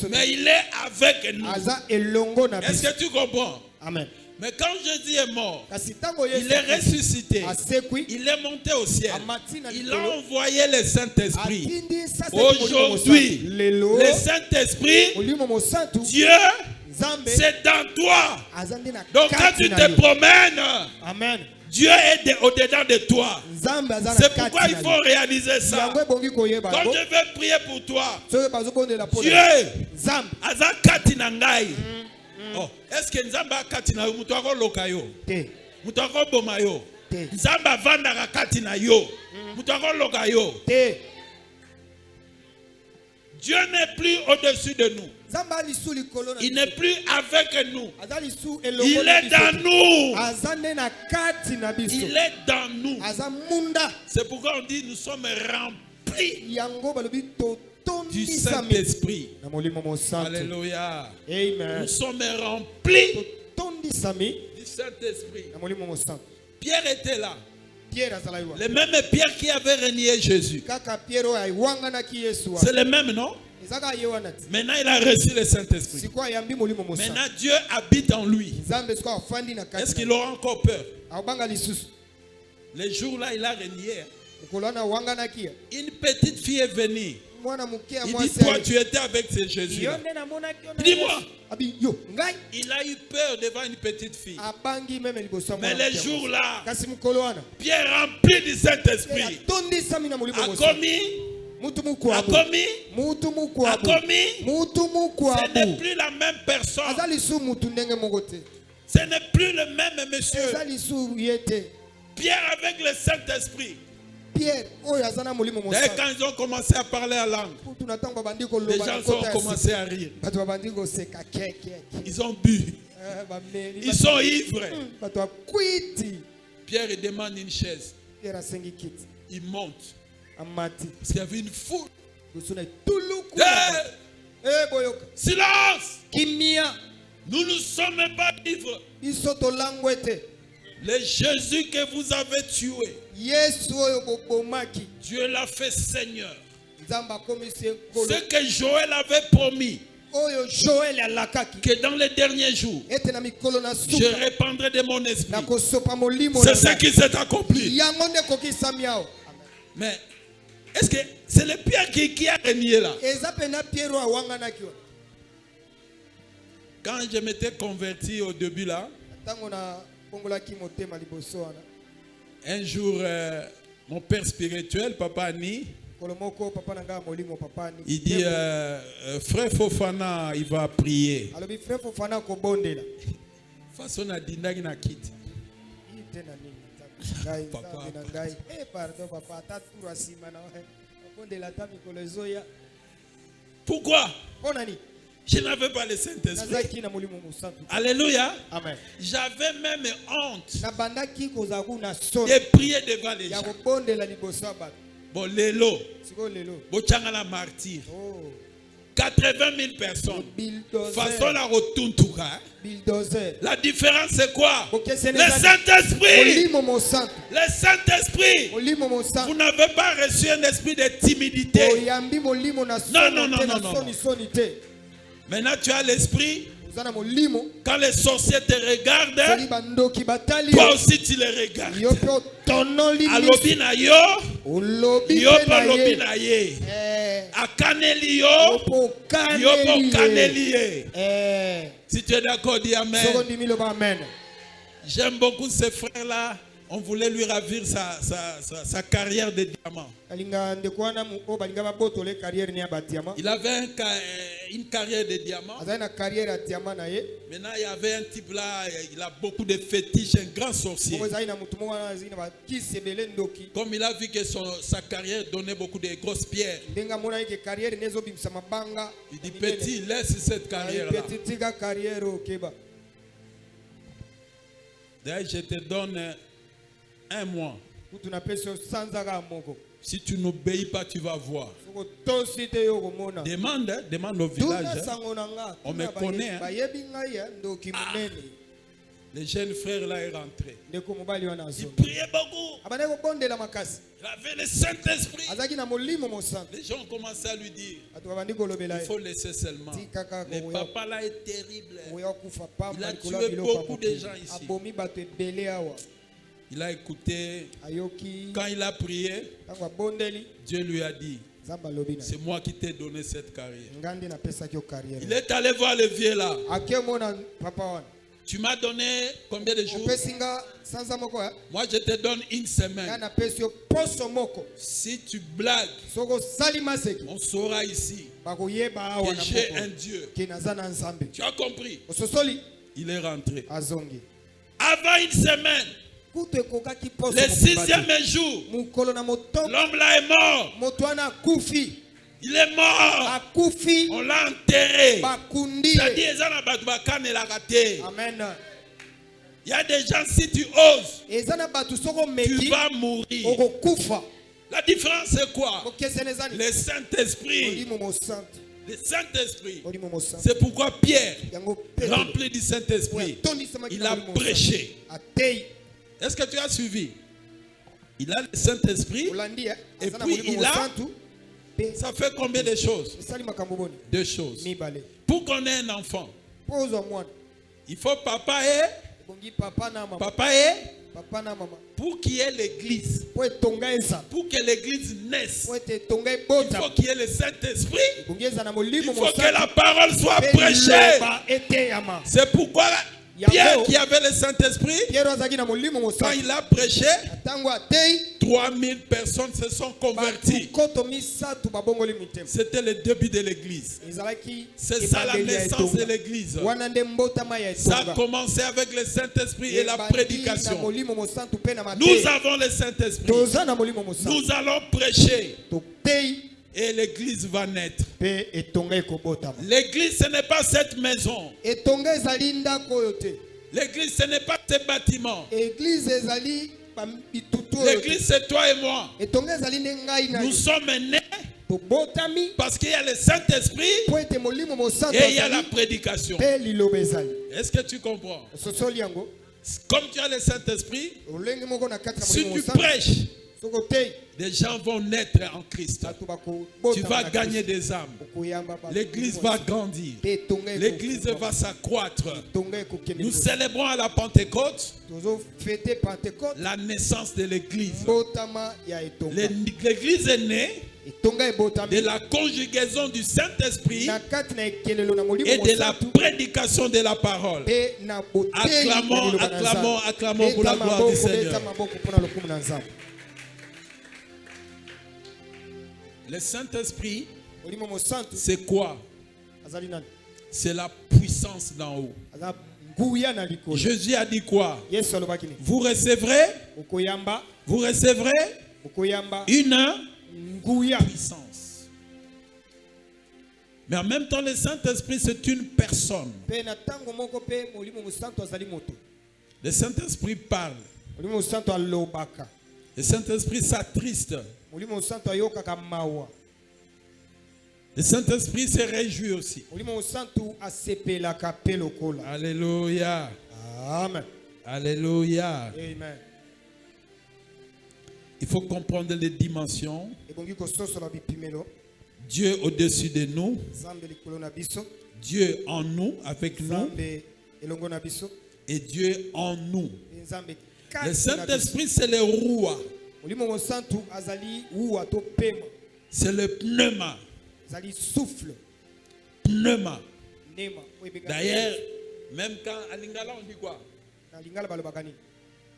mais il est avec nous. Est-ce que tu comprends? Amen. Mais quand Jésus est mort, il est ressuscité, il est monté au ciel, il a envoyé le Saint-Esprit. Aujourd'hui, le Saint-Esprit, Dieu, c'est dans toi. Donc quand tu te promènes, Amen, Dieu est au-dedans de toi. C'est pourquoi il faut réaliser ça. Quand je vais prier pour toi, Dieu, Aza Katina Ngai. Oh, est-ce que Nzamba Katina yo mutwako lokayo? Mutwako bomayo. Nzamba vanda Katina yo. Mutwako lokayo. Dieu n'est plus au-dessus de nous. Il n'est plus avec nous. Il est dans nous. Il est dans nous. C'est pourquoi on dit nous sommes remplis du Saint-Esprit. Alléluia. Amen. Nous sommes remplis du Saint-Esprit. Pierre était là. Le même Pierre qui avait renié Jésus. C'est le même, non? Maintenant il a reçu le Saint-Esprit. Maintenant Dieu habite en lui. Est-ce qu'il aura encore peur? Les jours là il a renié. Une petite fille est venue. Il dit, toi tu étais avec ce Jésus là. Dis-moi. Il a eu peur devant une petite fille. Mais les jours là, Pierre rempli du Saint-Esprit a commis, ce n'est plus la même personne. Ce n'est plus le même monsieur. Pierre avec le Saint-Esprit. Dès quand ils ont commencé à parler à langue, les gens ont commencé à rire. Ils ont bu. Ils sont ivres. Pierre il demande une chaise. Il monte. Parce qu'il y avait une foule. Silence! Nous ne sommes pas ivres. Le Jésus que vous avez tué, Dieu l'a fait Seigneur. Ce que Joël avait promis, que dans les derniers jours, je répandrai de mon esprit. C'est ce qui s'est accompli. Mais est-ce que c'est le Pierre qui a renié là? Quand je m'étais converti au début là, un jour, mon père spirituel, Papa Ani, il dit, frère Fofana, il va prier. Façon à Dindagi na kit. Pourquoi? Je n'avais pas le Saint-Esprit. Alléluia. Amen. J'avais même honte de prier devant les gens. Bon, l'élo. Bon, la martyr. 80 000 personnes. Façon la rotuntuka. La différence c'est quoi? Le Saint-Esprit. Le Saint-Esprit. Vous n'avez pas reçu un esprit de timidité. Non. Maintenant tu as l'esprit. Quand les sorciers te regardent, toi aussi tu les regardes. Alobi na yo, yo pa lobi na ye. Akaneli yo, yo po kaneli ye. Si tu es d'accord, dis Amen. J'aime beaucoup ce frère-là. On voulait lui ravir sa carrière de diamant. Il avait une carrière de diamants. Maintenant, il y avait un type là, il a beaucoup de fétiches, un grand sorcier. Comme il a vu que sa carrière donnait beaucoup de grosses pierres, il dit petit, laisse cette carrière-là. D'ailleurs, je te donne un mois. Si tu n'obéis pas, tu vas voir. Demande au village. On me connaît. Le jeune frère là est rentré. Il priait beaucoup. Il avait le Saint-Esprit. Les gens ont commencé à lui dire, il faut laisser seulement. Le papa là est terrible. Il a tué beaucoup de gens ici. Il a écouté. Quand il a prié, Dieu lui a dit, c'est moi qui t'ai donné cette carrière. Il est allé voir le vieux là. Tu m'as donné combien de jours? Moi je te donne une semaine. Si tu blagues, on saura ici que j'ai un Dieu. Tu as compris? Il est rentré. Avant une semaine, le 6e jour, l'homme là est mort. Il est mort. On l'a enterré. C'est-à-dire, amen. Il y a des gens, si tu oses, tu vas mourir. La différence c'est quoi? Le Saint-Esprit. Le Saint-Esprit. C'est pourquoi Pierre, rempli du Saint-Esprit, il a prêché. Est-ce que tu as suivi? Il a le Saint-Esprit et puis il a... Ça fait combien de choses? 2 choses. Pour qu'on ait un enfant, il faut papa et pour qu'il y ait l'église, pour que l'église naisse, il faut qu'il y ait le Saint-Esprit, il faut que la parole soit prêchée. C'est pourquoi Pierre qui avait le Saint-Esprit, quand il a prêché, 3000 personnes se sont converties. C'était le début de l'église. C'est ça la naissance de l'église. Ça a commencé avec le Saint-Esprit et la prédication. Nous avons le Saint-Esprit. Nous allons prêcher. Et l'église va naître. L'église, ce n'est pas cette maison. L'église, ce n'est pas ce bâtiment. L'église, c'est toi et moi. Nous sommes nés parce qu'il y a le Saint-Esprit et il y a la prédication. Est-ce que tu comprends? Comme tu as le Saint-Esprit, si tu prêches, des gens vont naître en Christ. Tu vas gagner des âmes. L'église va grandir. L'église va s'accroître. Nous célébrons à la Pentecôte la naissance de l'église. L'église est née de la conjugaison du Saint-Esprit et de la prédication de la parole. Acclamons, acclamons, acclamons pour la gloire du Seigneur. Le Saint-Esprit, c'est quoi? C'est la puissance d'en haut. Jésus a dit quoi? Vous recevrez une puissance. Mais en même temps, le Saint-Esprit, c'est une personne. Le Saint-Esprit parle. Le Saint-Esprit s'attriste. Le Saint-Esprit se réjouit aussi. Alléluia. Amen. Alléluia. Amen. Il faut comprendre les dimensions. Dieu au-dessus de nous. Dieu en nous, avec nous. Et Dieu en nous. Le Saint-Esprit, c'est le roi. C'est le pneuma. Pneuma. D'ailleurs, même quand à Lingala on dit quoi?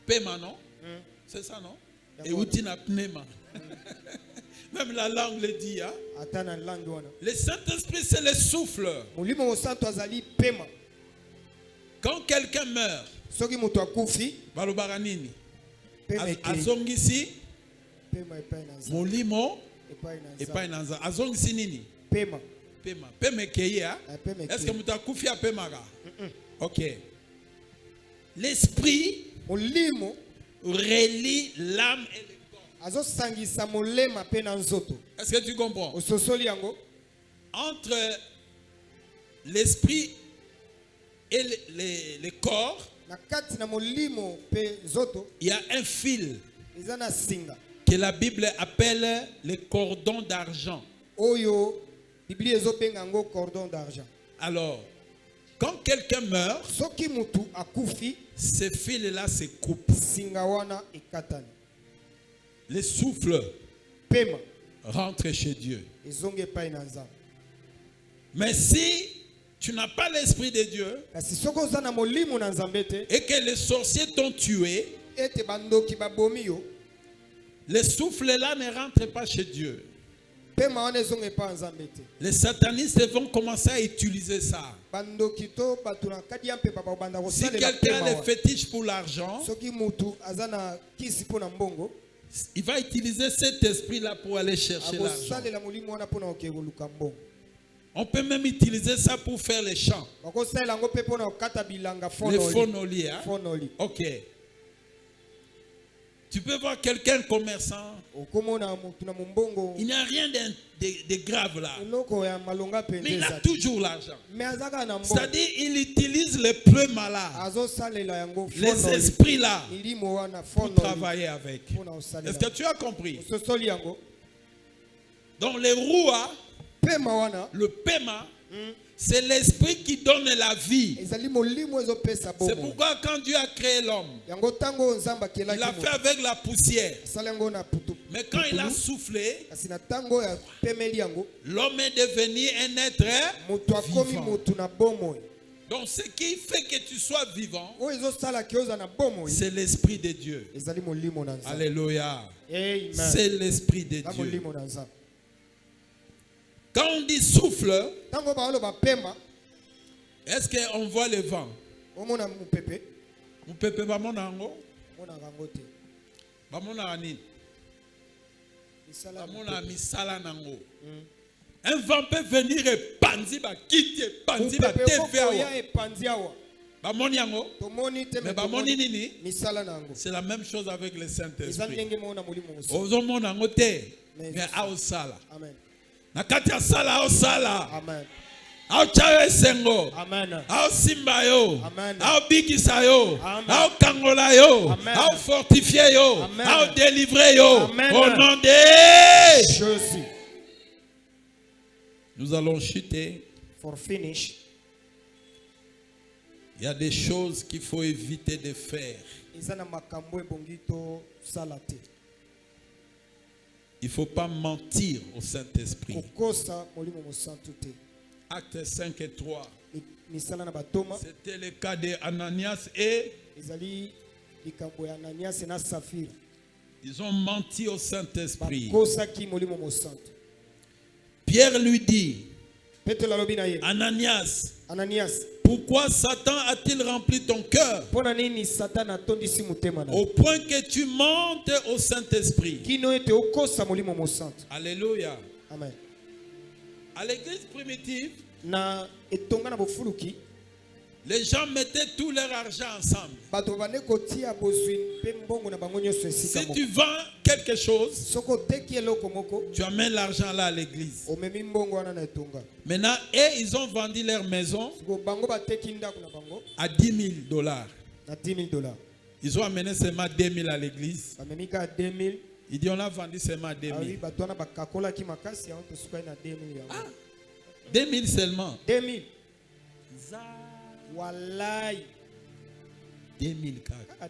Pema, non? C'est ça, non? Et Outina pneuma. Même la langue le dit. Hein? Le Saint-Esprit, c'est le souffle. Quand quelqu'un meurt, Balobaranini, Azongisi, Molimo, et pas Nanza. Azongisi Nini. Pema. Pema Keya. Est-ce que Mutakufi a Pemara? Ok. L'esprit relie l'âme et le corps. Est-ce que tu comprends? Entre l'esprit et le corps, il y a un fil que la Bible appelle le cordon d'argent. Alors, quand quelqu'un meurt, ce fil-là se coupe. Le souffle rentre chez Dieu. Mais si tu n'as pas l'esprit de Dieu et que les sorciers t'ont tué, le souffle-là ne rentre pas chez Dieu. Les satanistes vont commencer à utiliser ça. Si quelqu'un a le fétiche pour l'argent, il va utiliser cet esprit-là pour aller chercher l'argent. On peut même utiliser ça pour faire les chants. Les fonoliers. Hein? Ok. Tu peux voir quelqu'un commerçant. Il n'y a rien de grave là. Mais il a toujours l'argent. C'est-à-dire il utilise les pleurs là, les esprits là, pour travailler avec. Est-ce que tu as compris? Donc les roues, le paiement, c'est l'esprit qui donne la vie. C'est pourquoi quand Dieu a créé l'homme, il l'a fait avec la poussière. Mais quand il a soufflé, l'homme est devenu un être vivant. Donc ce qui fait que tu sois vivant, c'est l'esprit de Dieu. Alléluia. C'est l'esprit de Dieu. Quand on dit souffle, est-ce qu'on voit le vent? Un vent peut venir et panzi ba quitter, panzi ba c'est la même chose avec le Saint-Esprit. Amen. Nakatia sala au sala. Amen. Au chawe sengo. Amen. Au simba yo. Amen. Au bigisa yo. Amen. Au kangola yo. Amen. Au fortifier yo. Amen. Au délivrer yo. Amen. Au nom de Jésus. Nous allons chuter. For finish. Il y a des choses qu'il faut éviter de faire. Il ne faut pas mentir au Saint-Esprit. Actes 5 et 3. C'était le cas d'Ananias et ils ont menti au Saint-Esprit. Pierre lui dit, Ananias, pourquoi Satan a-t-il rempli ton cœur au point que tu mentes au Saint-Esprit? Alléluia. Amen. À l'église primitive, les gens mettaient tout leur argent ensemble. Si tu vends quelque chose, tu amènes l'argent là à l'église. Maintenant, ils ont vendu leur maison à $10,000. Ils ont amené seulement 2,000 à l'église. Il dit on a vendu seulement 2,000. 2,000 seulement. 2,000. 2,000 kaka.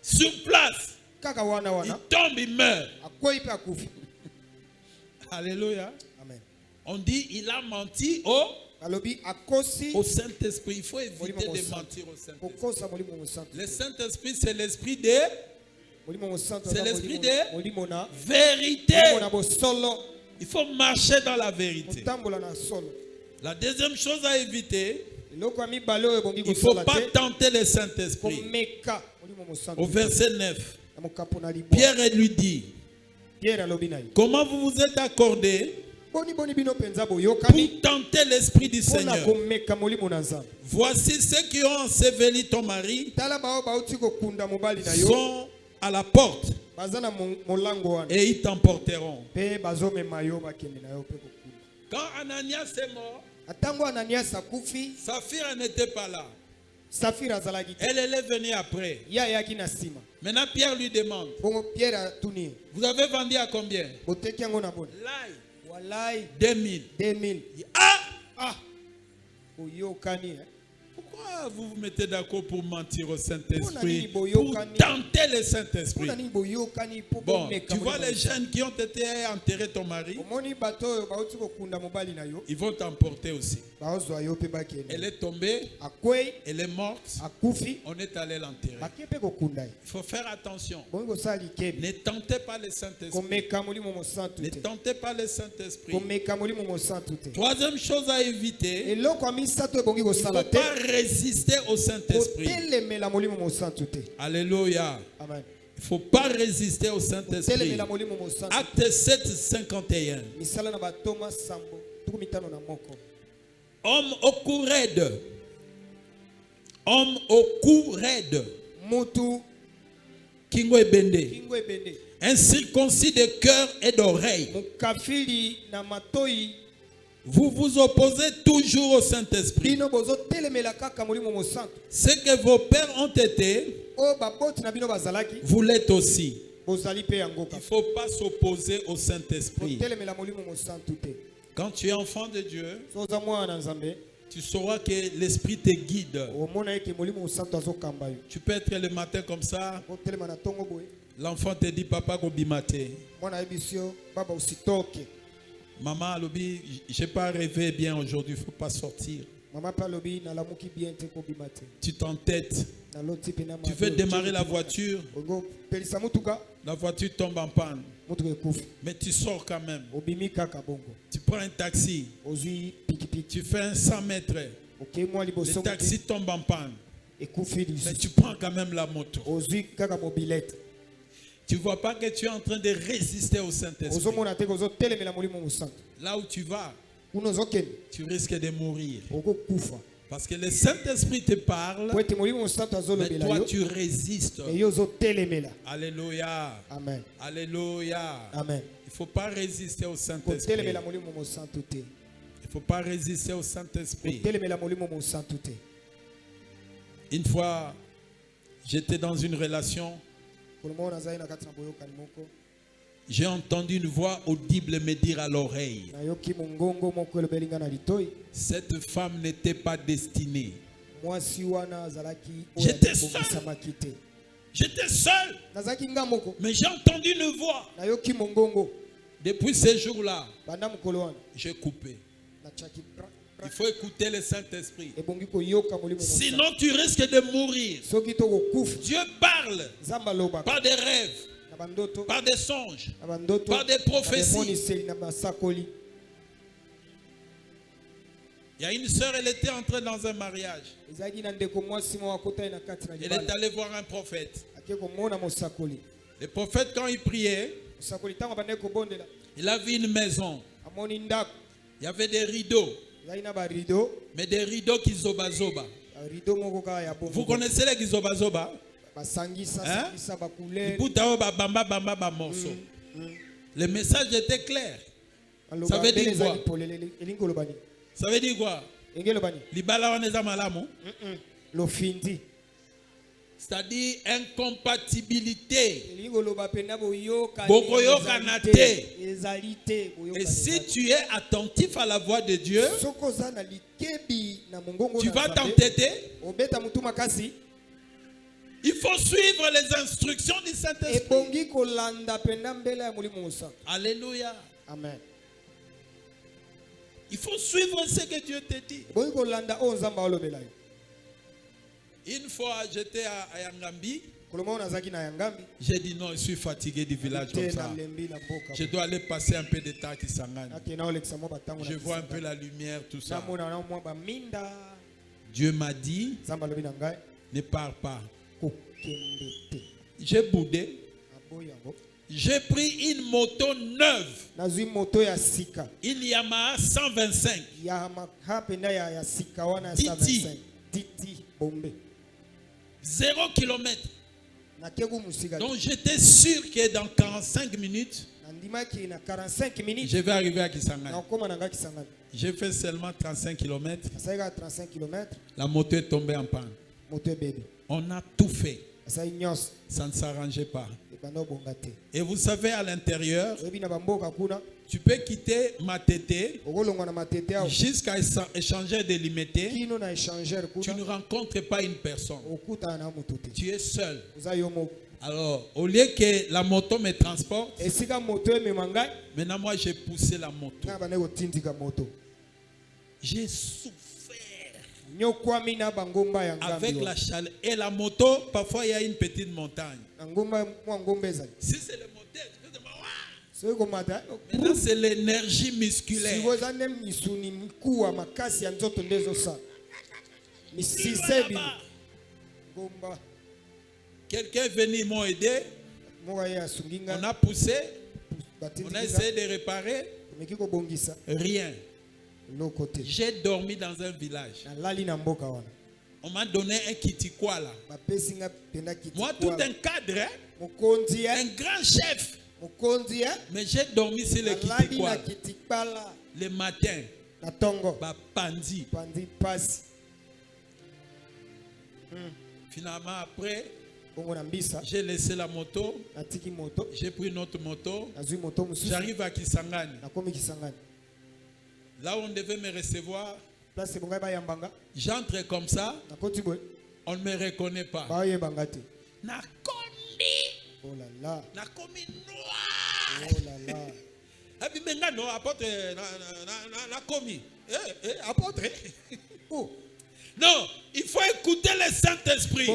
Sur place, il tombe, il meurt. Alléluia. Amen. On dit il a menti au Saint-Esprit. Il faut éviter de mentir au Saint-Esprit. Le Saint-Esprit, c'est l'esprit de C'est l'esprit de vérité. Il faut marcher dans la vérité. La deuxième chose à éviter, il ne faut pas tenter le Saint-Esprit. Au verset 9, Pierre lui dit, comment vous vous êtes accordés pour tenter l'Esprit du Seigneur? Voici ceux qui ont enseveli ton mari sont à la porte et ils t'emporteront. Quand Ananias est mort, Saphira n'était pas là. Elle est venue après. Maintenant Pierre lui demande, vous avez vendu à combien? 2000. Ah! Pourquoi vous vous mettez d'accord pour mentir au Saint-Esprit, pour tenter le Saint-Esprit? Bon, tu vois les jeunes qui ont été enterrés ton mari, ils vont t'emporter aussi. Elle est tombée, elle est morte, on est allé l'enterrer. Il faut faire attention. Ne tentez pas le Saint-Esprit. Ne tentez pas le Saint-Esprit. Troisième chose à éviter, il ne faut pas résister au Saint-Esprit. Alléluia. Amen. Il ne faut pas résister au Saint-Esprit. Acte 7, 51. Homme au cou raide. Homme au cou raide. Kingo Ebende. Incirconcis de cœur et d'oreille. Vous vous opposez toujours au Saint-Esprit. Ce que vos pères ont été, vous l'êtes aussi. Il ne faut pas s'opposer au Saint-Esprit. Quand tu es enfant de Dieu, tu sauras que l'Esprit te guide. Tu peux être le matin comme ça. L'enfant te dit, papa, go bimate. Maman, je n'ai pas rêvé bien aujourd'hui, il ne faut pas sortir. Tu t'entêtes. Tu veux démarrer la voiture. La voiture tombe en panne. Mais tu sors quand même. Tu prends un taxi. Tu fais 100 mètres. Le taxi tombe en panne. Mais tu prends quand même la moto. Tu ne vois pas que tu es en train de résister au Saint-Esprit. Là où tu vas, tu risques de mourir. Parce que le Saint-Esprit te parle, mais toi tu résistes. Alléluia. Amen. Alléluia. Amen. Il ne faut pas résister au Saint-Esprit. Il ne faut pas résister au Saint-Esprit. Une fois, j'étais dans une relation. J'ai entendu une voix audible me dire à l'oreille, cette femme n'était pas destinée. J'étais seul. J'étais seul. Mais j'ai entendu une voix. Depuis ces jours-là, j'ai coupé. Il faut écouter le Saint-Esprit. Sinon tu risques de mourir. Dieu parle par des rêves, par des songes, par des prophéties. Il y a une sœur, elle était entrée dans un mariage. Elle est allée voir un prophète. Le prophète, quand il priait, il a vu une maison. Il y avait des rideaux. Mais des rideaux qui zoba-zoba. Vous connaissez les zoba-zoba? Le message était clair. Ça veut dire quoi? Ça veut dire quoi? C'est-à-dire incompatibilité. Et si tu es attentif à la voix de Dieu, tu vas t'entêter. Il faut suivre les instructions du Saint-Esprit. Alléluia. Amen. Il faut suivre ce que Dieu te dit. Une fois, j'étais à Yangambi. J'ai dit non, je suis fatigué du village comme ça. Je dois aller passer un peu de temps à Kisangani. Je vois un peu la lumière, tout ça. Dieu m'a dit, ne pars pas. J'ai boudé. J'ai pris une moto neuve. Une Yamaha 125. Titi. 0 km. Donc j'étais sûr que dans 45 minutes, je vais arriver à Kisangani. J'ai fait seulement 35 km. La moto est tombée en panne. On a tout fait. Ça ne s'arrangeait pas. Et vous savez, à l'intérieur, tu peux quitter Matete jusqu'à échanger des limités. Tu ne rencontres pas une personne. Tu es seul. Alors, au lieu que la moto me transporte, maintenant moi j'ai poussé la moto. J'ai souffert avec la chaleur. Et la moto, parfois il y a une petite montagne. Si c'est le moteur, tu peux te dire, maintenant c'est l'énergie musculaire. Quelqu'un est venu m'aider. On a poussé. On a essayé de réparer. Rien. J'ai dormi dans un village. On m'a donné un kitikwa là. Moi, tout un cadre, un grand chef. Mais j'ai dormi sur le kitikwa le matin. Pandi. Finalement, après, j'ai laissé la moto. J'ai pris une autre moto. J'arrive à Kisangani. Là où on devait me recevoir, j'entre comme ça, on ne me reconnaît pas. Nakomi noir. Apôtre. Non, il faut écouter le Saint-Esprit.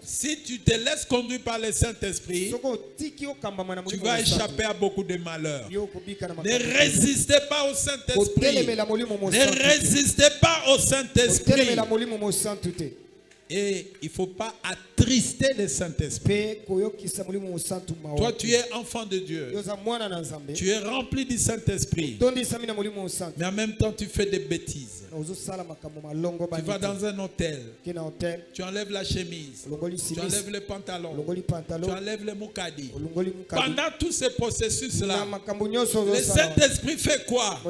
Si tu te laisses conduire par le Saint-Esprit, tu vas échapper à beaucoup de malheurs. Ne résistez pas au Saint-Esprit. Ne résistez pas au Saint-Esprit. Et il ne faut pas attrister le Saint-Esprit. Toi, tu es enfant de Dieu. Tu es rempli du Saint-Esprit. Mais en même temps, tu fais des bêtises. Tu vas dans un hôtel. Tu enlèves la chemise. Tu enlèves le pantalon. Tu enlèves le moukadi. Pendant tous ces processus-là, le Saint-Esprit fait quoi?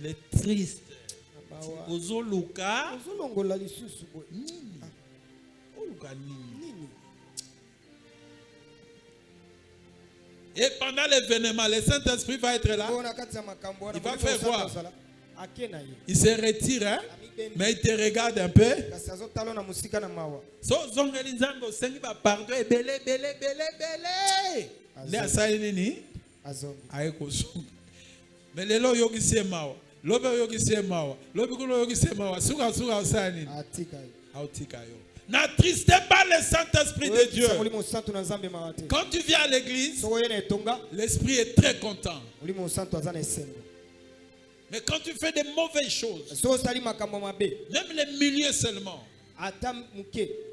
Il est triste. Et pendant l'événement, le Saint-Esprit va être là. Il va faire quoi? Il se retire, hein? Mais il te regarde un peu. Mais les lois yogi se mawa. N'attristez pas le Saint-Esprit de Dieu. Quand tu viens à l'église, l'Esprit est très content. Mais quand tu fais des mauvaises choses, même les milieux seulement,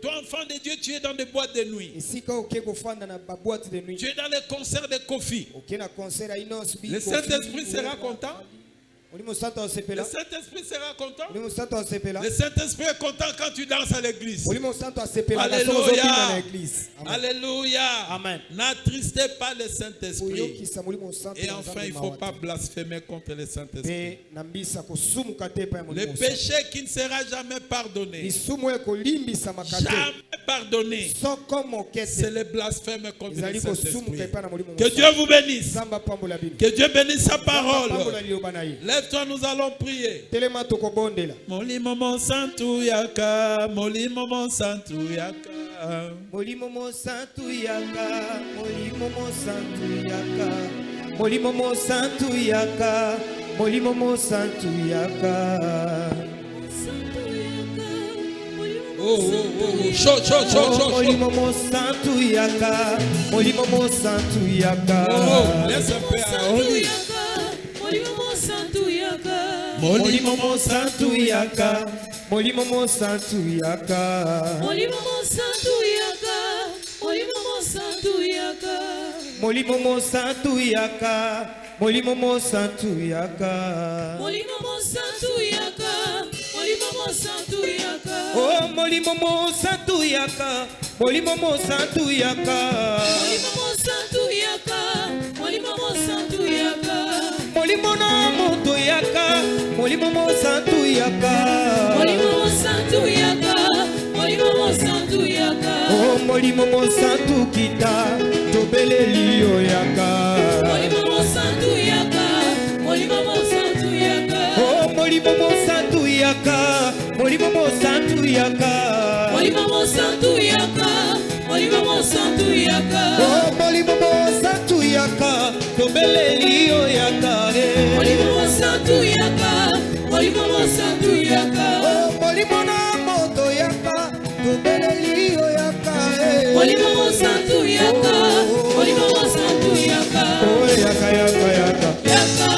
toi, enfant de Dieu, tu es dans des boîtes de nuit. Tu es dans les concerts de Kofi. Le Saint-Esprit sera content. Le Saint-Esprit sera content. Le Saint-Esprit est content quand tu danses à l'église. Alléluia. Alléluia. Amen. N'attristez pas le Saint-Esprit. Et enfin, il ne faut pas blasphémer contre le Saint-Esprit. Le péché qui ne sera jamais pardonné. Jamais pardonné. C'est le blasphème contre le Saint-Esprit. Que Dieu vous bénisse. Que Dieu bénisse sa parole. Lève-toi, nous allons prier. Molimo mon santu yaka, molimo mon santu yaka. Molimo mon santu yaka, molimo mon santu yaka. Molimo mon santu yaka, molimo mon santu yaka. Molimo mo santu yaka, molimo mo santu yaka. Laisse un peu à Oli. Molimo mo santu yaka, molimo mo santu yaka, molimo mo santu yaka, molimo mo santu yaka, molimo mo santu yaka, molimo mo santu yaka, molimo mo santu yaka, molimo mo santu yaka, molimo mo santu yaka. Oh, molimo mo santu yaka, molimo mo santu yaka, molimo mo santu yaka, molimo mo santu yaka, molimo na moto yaka, molimo mo santu yaka, molimo mo santu yaka, molimo mo santu yaka. Oh, molimo mo santu kita, tobele liyo yaka, molimo mo santu yaka, molimo mo santu yaka. Oh, molimo mo santu yaka, molimo mo santu yaka, molimo mo santu yaka, molimo mo santu yaka. Oh, molimo mo santu yaka, tobele liyo yaka, molimo mo santu yaka, molimo mo santu yaka. Oh, molimo na moto yaka, tobele liyo yaka, molimo mo santu yaka, molimo mo santu yaka. Oh, yaka yaka yaka yaka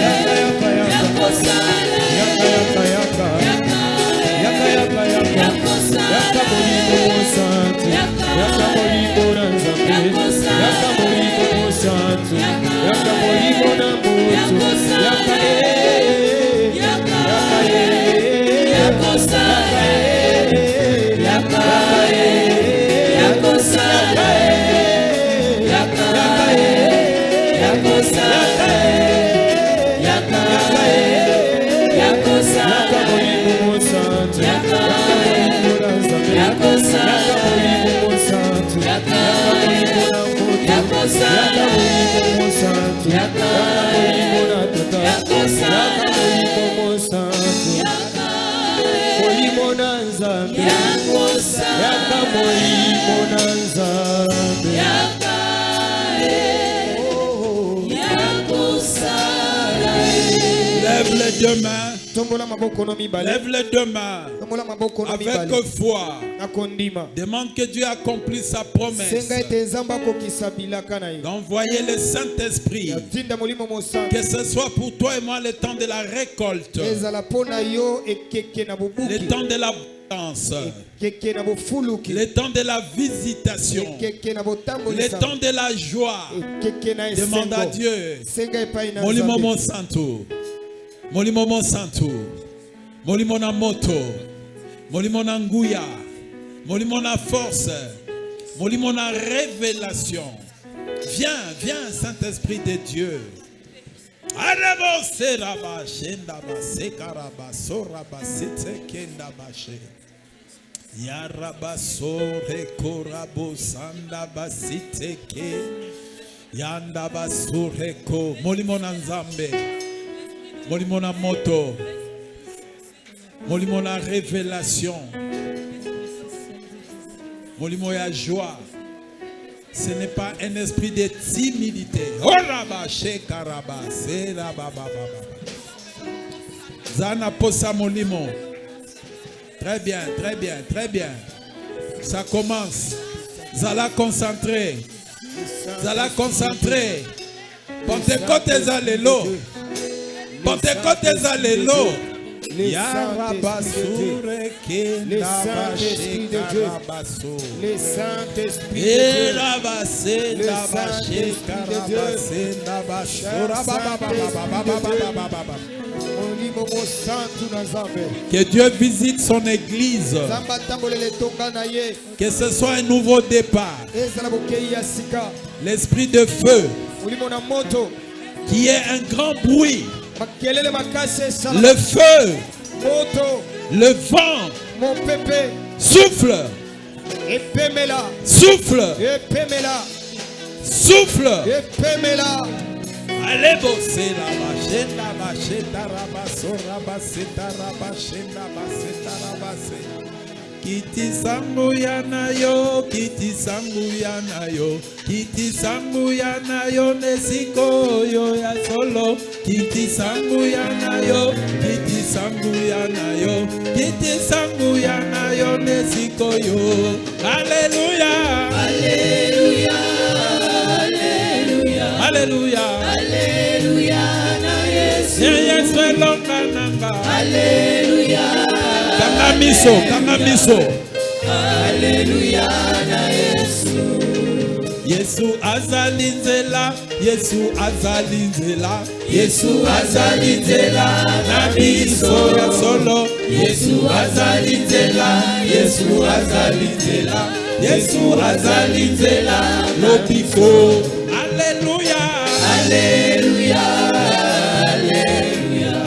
yaka yaka yaka sale yaka yaka yaka yaka yaka yaka yaka yaka molimo mo santu yaka molimo na nzambe yaka molimo mo santu yaka molimo na moto yaka yaka yaka sale yaka yaka sale yaka yaka sale yaka yaka sale molimo mo santu yaka molimo na nzambe yaka molimo mo santu yaka molimo na moto yaka molimo mo santu yaka molimo na tata yaka molimo mo santu yaka molimo na nzambe yaka molimo na nzambe yaka lève les deux mains. Lève les deux mains avec foi. Demande que Dieu accomplisse sa promesse d'envoyer le Saint-Esprit. Que ce soit pour toi et moi le temps de la récolte, le temps de l'abondance, le temps de la visitation, le temps de la joie. Demande à Dieu. Molimo mo santu, molimo mo santu, molimo na moto, molimo na nguya, molimo na force, molimo na révélation. Viens, viens, Saint-Esprit de Dieu. Arabo seraba shenda basekaraba soraba kenda bashe. Yaraba sore korabo sanda basiteke. Yanda basureko molimo na nzambe, molimo na moto, molimo na révélation, molimo ya joie. Ce n'est pas un esprit de timidité. Oraba shekaraba seraba baba. Zana posa molimo. Très bien, très bien, très bien. Ça commence. Zala concentré. Zala concentré. Pentecôte ezalelo. Pentecôte ezalelo. Yarabasure kenda bashe karabaso. Le Saint-Esprit de Dieu. Que Dieu visite son église. Que ce soit un nouveau départ. L'esprit de feu. Qui est un grand bruit. Le feu. Le vent. Souffle. Souffle. Souffle. Allez bosser la macheta, macheta, rabasso, rabaseta, rabacheta, baseta, rabasse. Kiti sangu yana yo, kiti sangu yana yo, kiti sangu yana yo, nesiko yo ya solo. Kiti sangu yana yo, kiti sangu yana yo, kiti sangu yana yo, sikoyo. Alléluia. Alléluia. Alléluia. Alléluia. Alléluia na Yesu. Yesu elonga nanga. Alléluia. Kanga miso. Alléluia na Yesu. Yesu azali nzela. Yesu azali nzela na biso ya solo. Yesu azali nzela. Yesu azali nzela lobiko. Alléluia. Alléluia.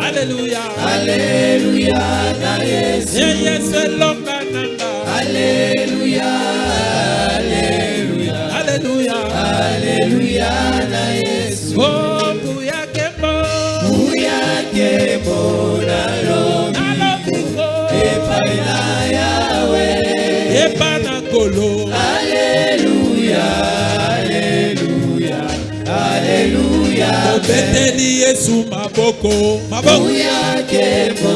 Alléluia. Alléluia na Yesu. Yesu elonga nanga. Alléluia. Alléluia. Alléluia na Yesu. Oh, buya kembo na lobiko. Epai na Yahweh. Epa na kolo. Alléluia. Alléluia. Obeteli Yesu maboko. Buya kembo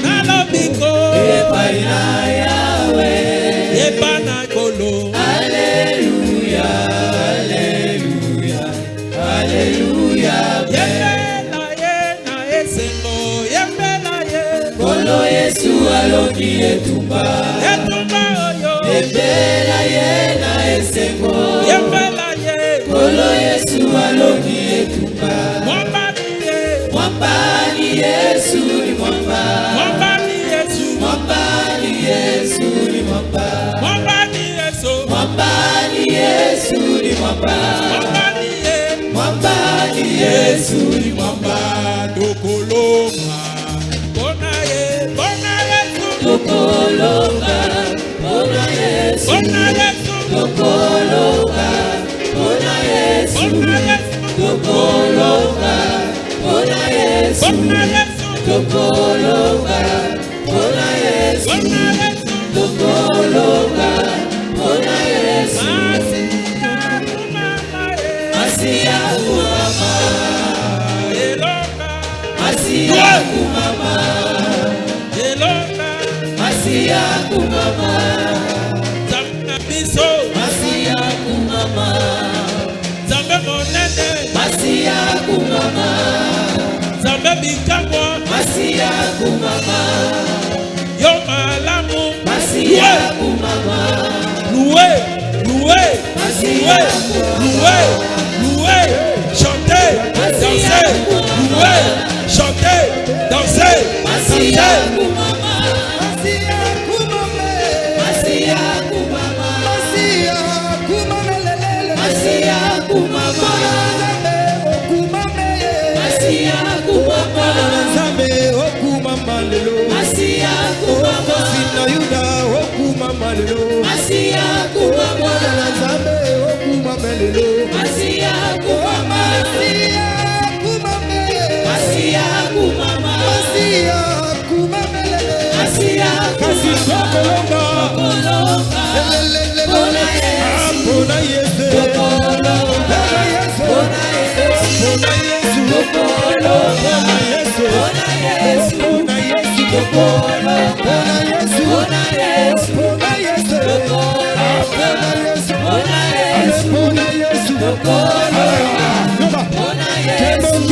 Na lobiko. Epai na Yahweh. Epa na kolo. Alléluia. Yembela ye na esengo. Yembela ye. Kolo Yesu alongi etumba. Etumba oyo. Yembela ye na esengo. Yembela ye. Kolo Yesu alongi etumba. Mwambani ye. Mwambani Yesu ni mwamba. Mwambani Yesu. Mwambani Yesu ni mwamba. Mwambani Yesu. Mwambani Yesu ni mwamba. Mwambani ye. Mwambani Yesu ni Mwamba dokolonga. Bona Yesu. Tokolonga. Bona Yesu. Bona Yesu. Tokolonga. Bona Yesu. Bona Yesu. Tokolonga. Bona Yesu. Bona Yesu. Tokolonga. Bona Yesu. Bona Yesu. Tokolonga. Bona Yesu. Asiya kumama ye. Asiya kumama. Elonga. Asiya kumama. Zambe biso. Asiya kumama. Zambe monene. Asiya kumama. Zambe bikangwa. Asiya kumama. Yo malamu. Asiya kumama. Loué. Asiya Loué. Chantez. Dansez. Loué. Chantez. Dansez. Asiya kumama. Asiya kumama. Asiya kumama. Asiya kumama. Asiya kumama. Asiya kumama. Asiya kumama. Asiya kumama. Asiya kumama. Asiya Tokolonga. Bona Yesu. Bona Yesu. Bona Yesu. Bona Yesu. Bona Yesu. Bona Yesu. Bona Yesu. Bona Yesu. Bona Yesu. Bona Yesu. Bona Yesu. Bona Yesu. Bona Yesu.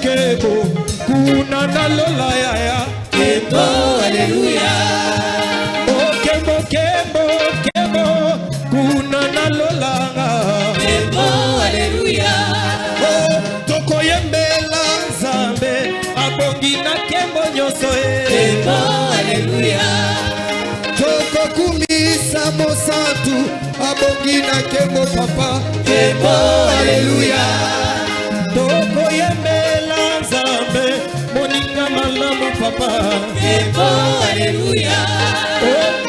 Kebo. Kuna nalola ya. Kebo. Haleluya. Kebo. Kuna nalola. Kebo. Haleluya. Tokoyembela Nzambe abongi na kembo nyonso. Kebo. Haleluya. Tokokumisa mosantu abongi na kembo papa. Kebo. Haleluya. Tokoyembela Nzambe moninga malamu papa. Kebo. Haleluya.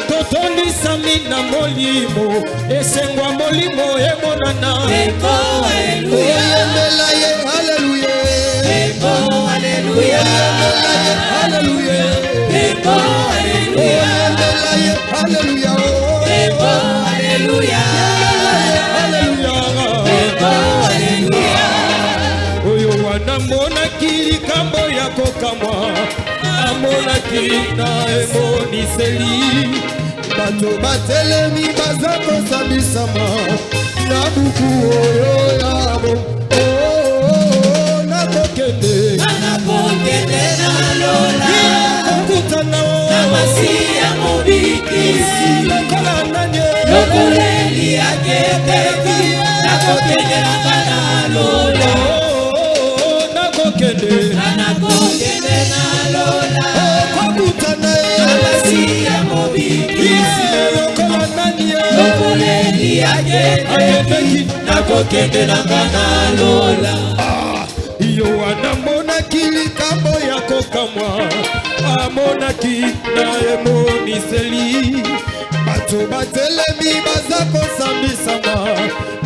Totondisami na molimo esengwa molimo emonana. Kebo. Haleluya. Oyembela ye haleluya. Kebo. Haleluya. Haleluya. Kebo. Haleluya. Oyembela ye haleluya. Kebo. Haleluya. Haleluya. Kebo. Haleluya. Oyo wana mona kili kambo ya kokamwa. namonaki na emoniseli bato batelemi baza kosambisama na buku oyo yabo nakokende na lola kokutana na masi ya mobikisi lokoleli akendeki nakokende na lola nakokende na lola kokutana na masi ya mobikisi lokoleli akendeki nakokende na lola. Yo anamonaki likambo ya kokamwa amonaki na emoniseli bato batelemi baza kosambisama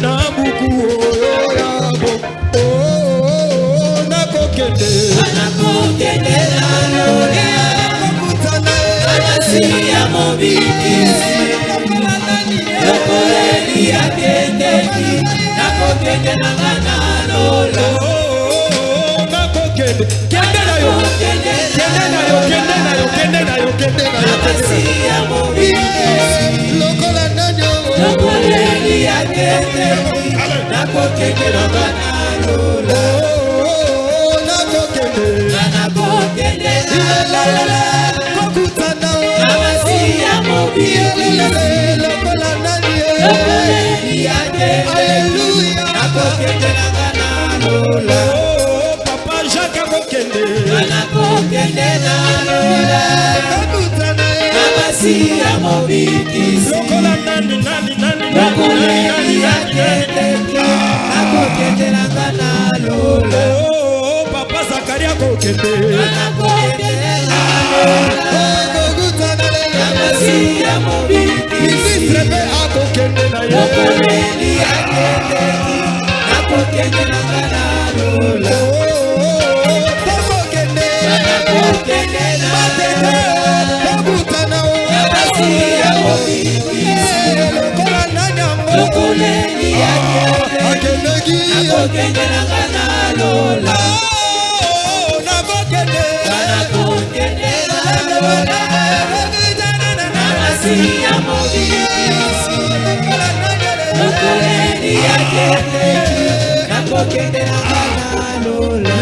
na buku oyo yabo nakokende na lola kokutana na masi ya mobikisi lokoleli akendeki nakokende na lola. Kende na yo lokola nanyo lokoleli akendeki nakokende na lola nakokende na lola kokutana na masi ya mobikisi lokola nanyo lokoleli akendeki nakokende na lola. Nakokende na lola na masi ya mobikisi lokoleli akendeki nakokende na lola papa Zakaria kokende nakokende na lola na masi ya mobikisi lokoleli akendeki nakokende na lola lokoleli akendeki nakokende na lola nakokende na lola na masi ya mobikisi lokoleli akendeki nakokende na lola.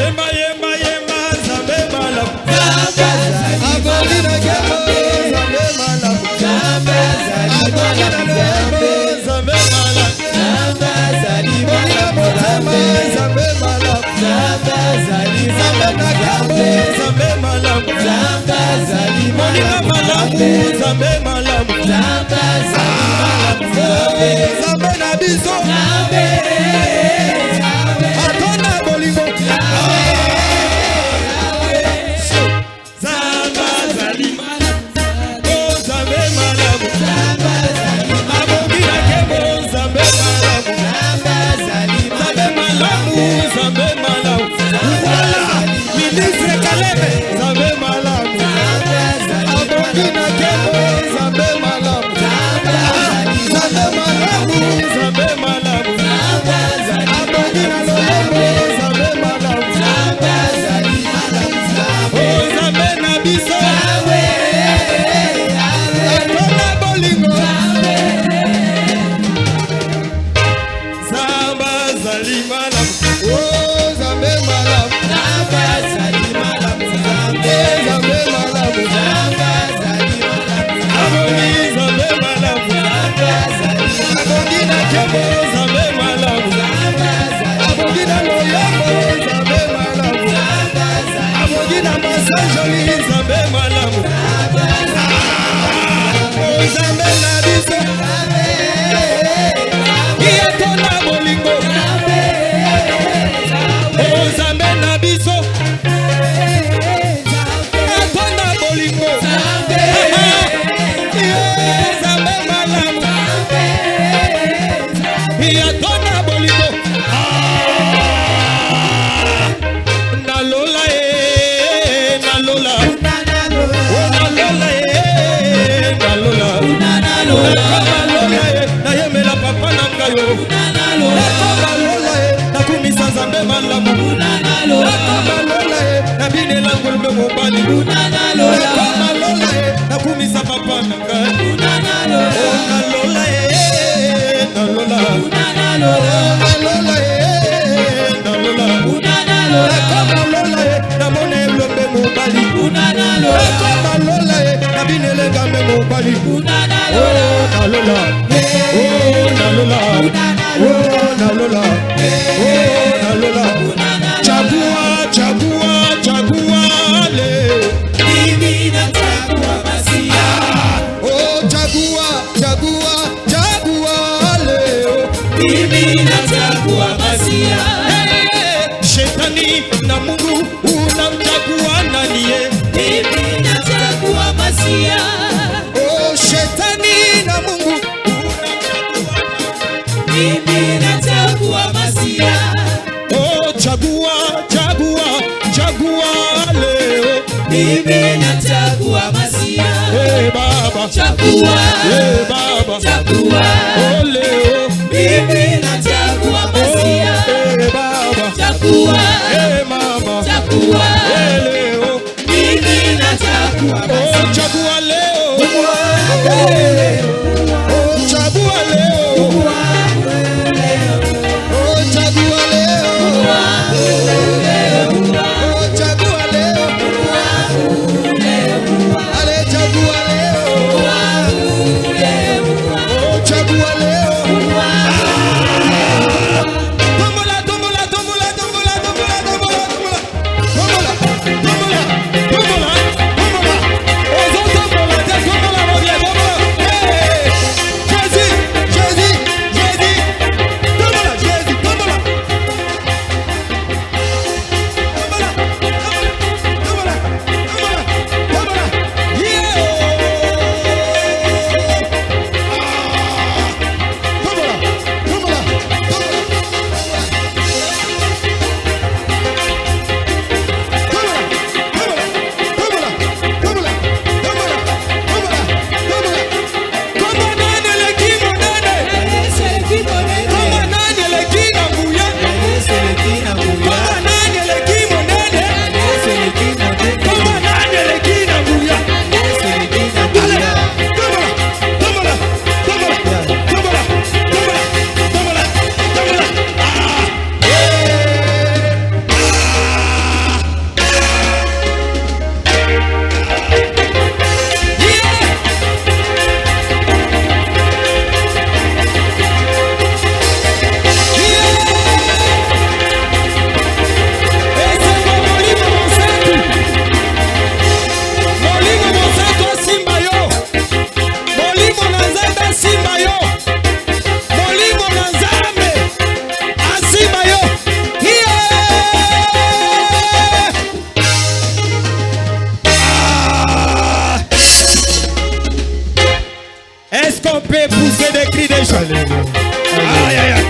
Nabine langu mbe mobali Shetani na Mungu unamchagua nani? Mimi nachagua Masia. Oh, Shetani na Mungu unamchagua nani? Mimi nachagua Masia. Oh, chagua leo. Mimi nachagua Masia. Hey Baba, chagua. Hey Baba, chagua. Oh leo. Mimi nachagua Masia. Hey Baba, chagua. Hey mama, chagua. Hey leo. Mimi nachagua Masia. Oh chagua leo. Oh chagua leo. Oh chagua leo. Est-ce qu'on peut pousser des cris de joie? Aïe, aïe, aïe.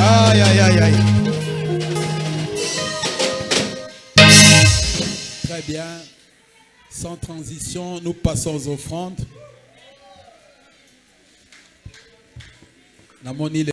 Aïe, aïe, aïe, aïe. Très bien. Sans transition, nous passons aux offrandes.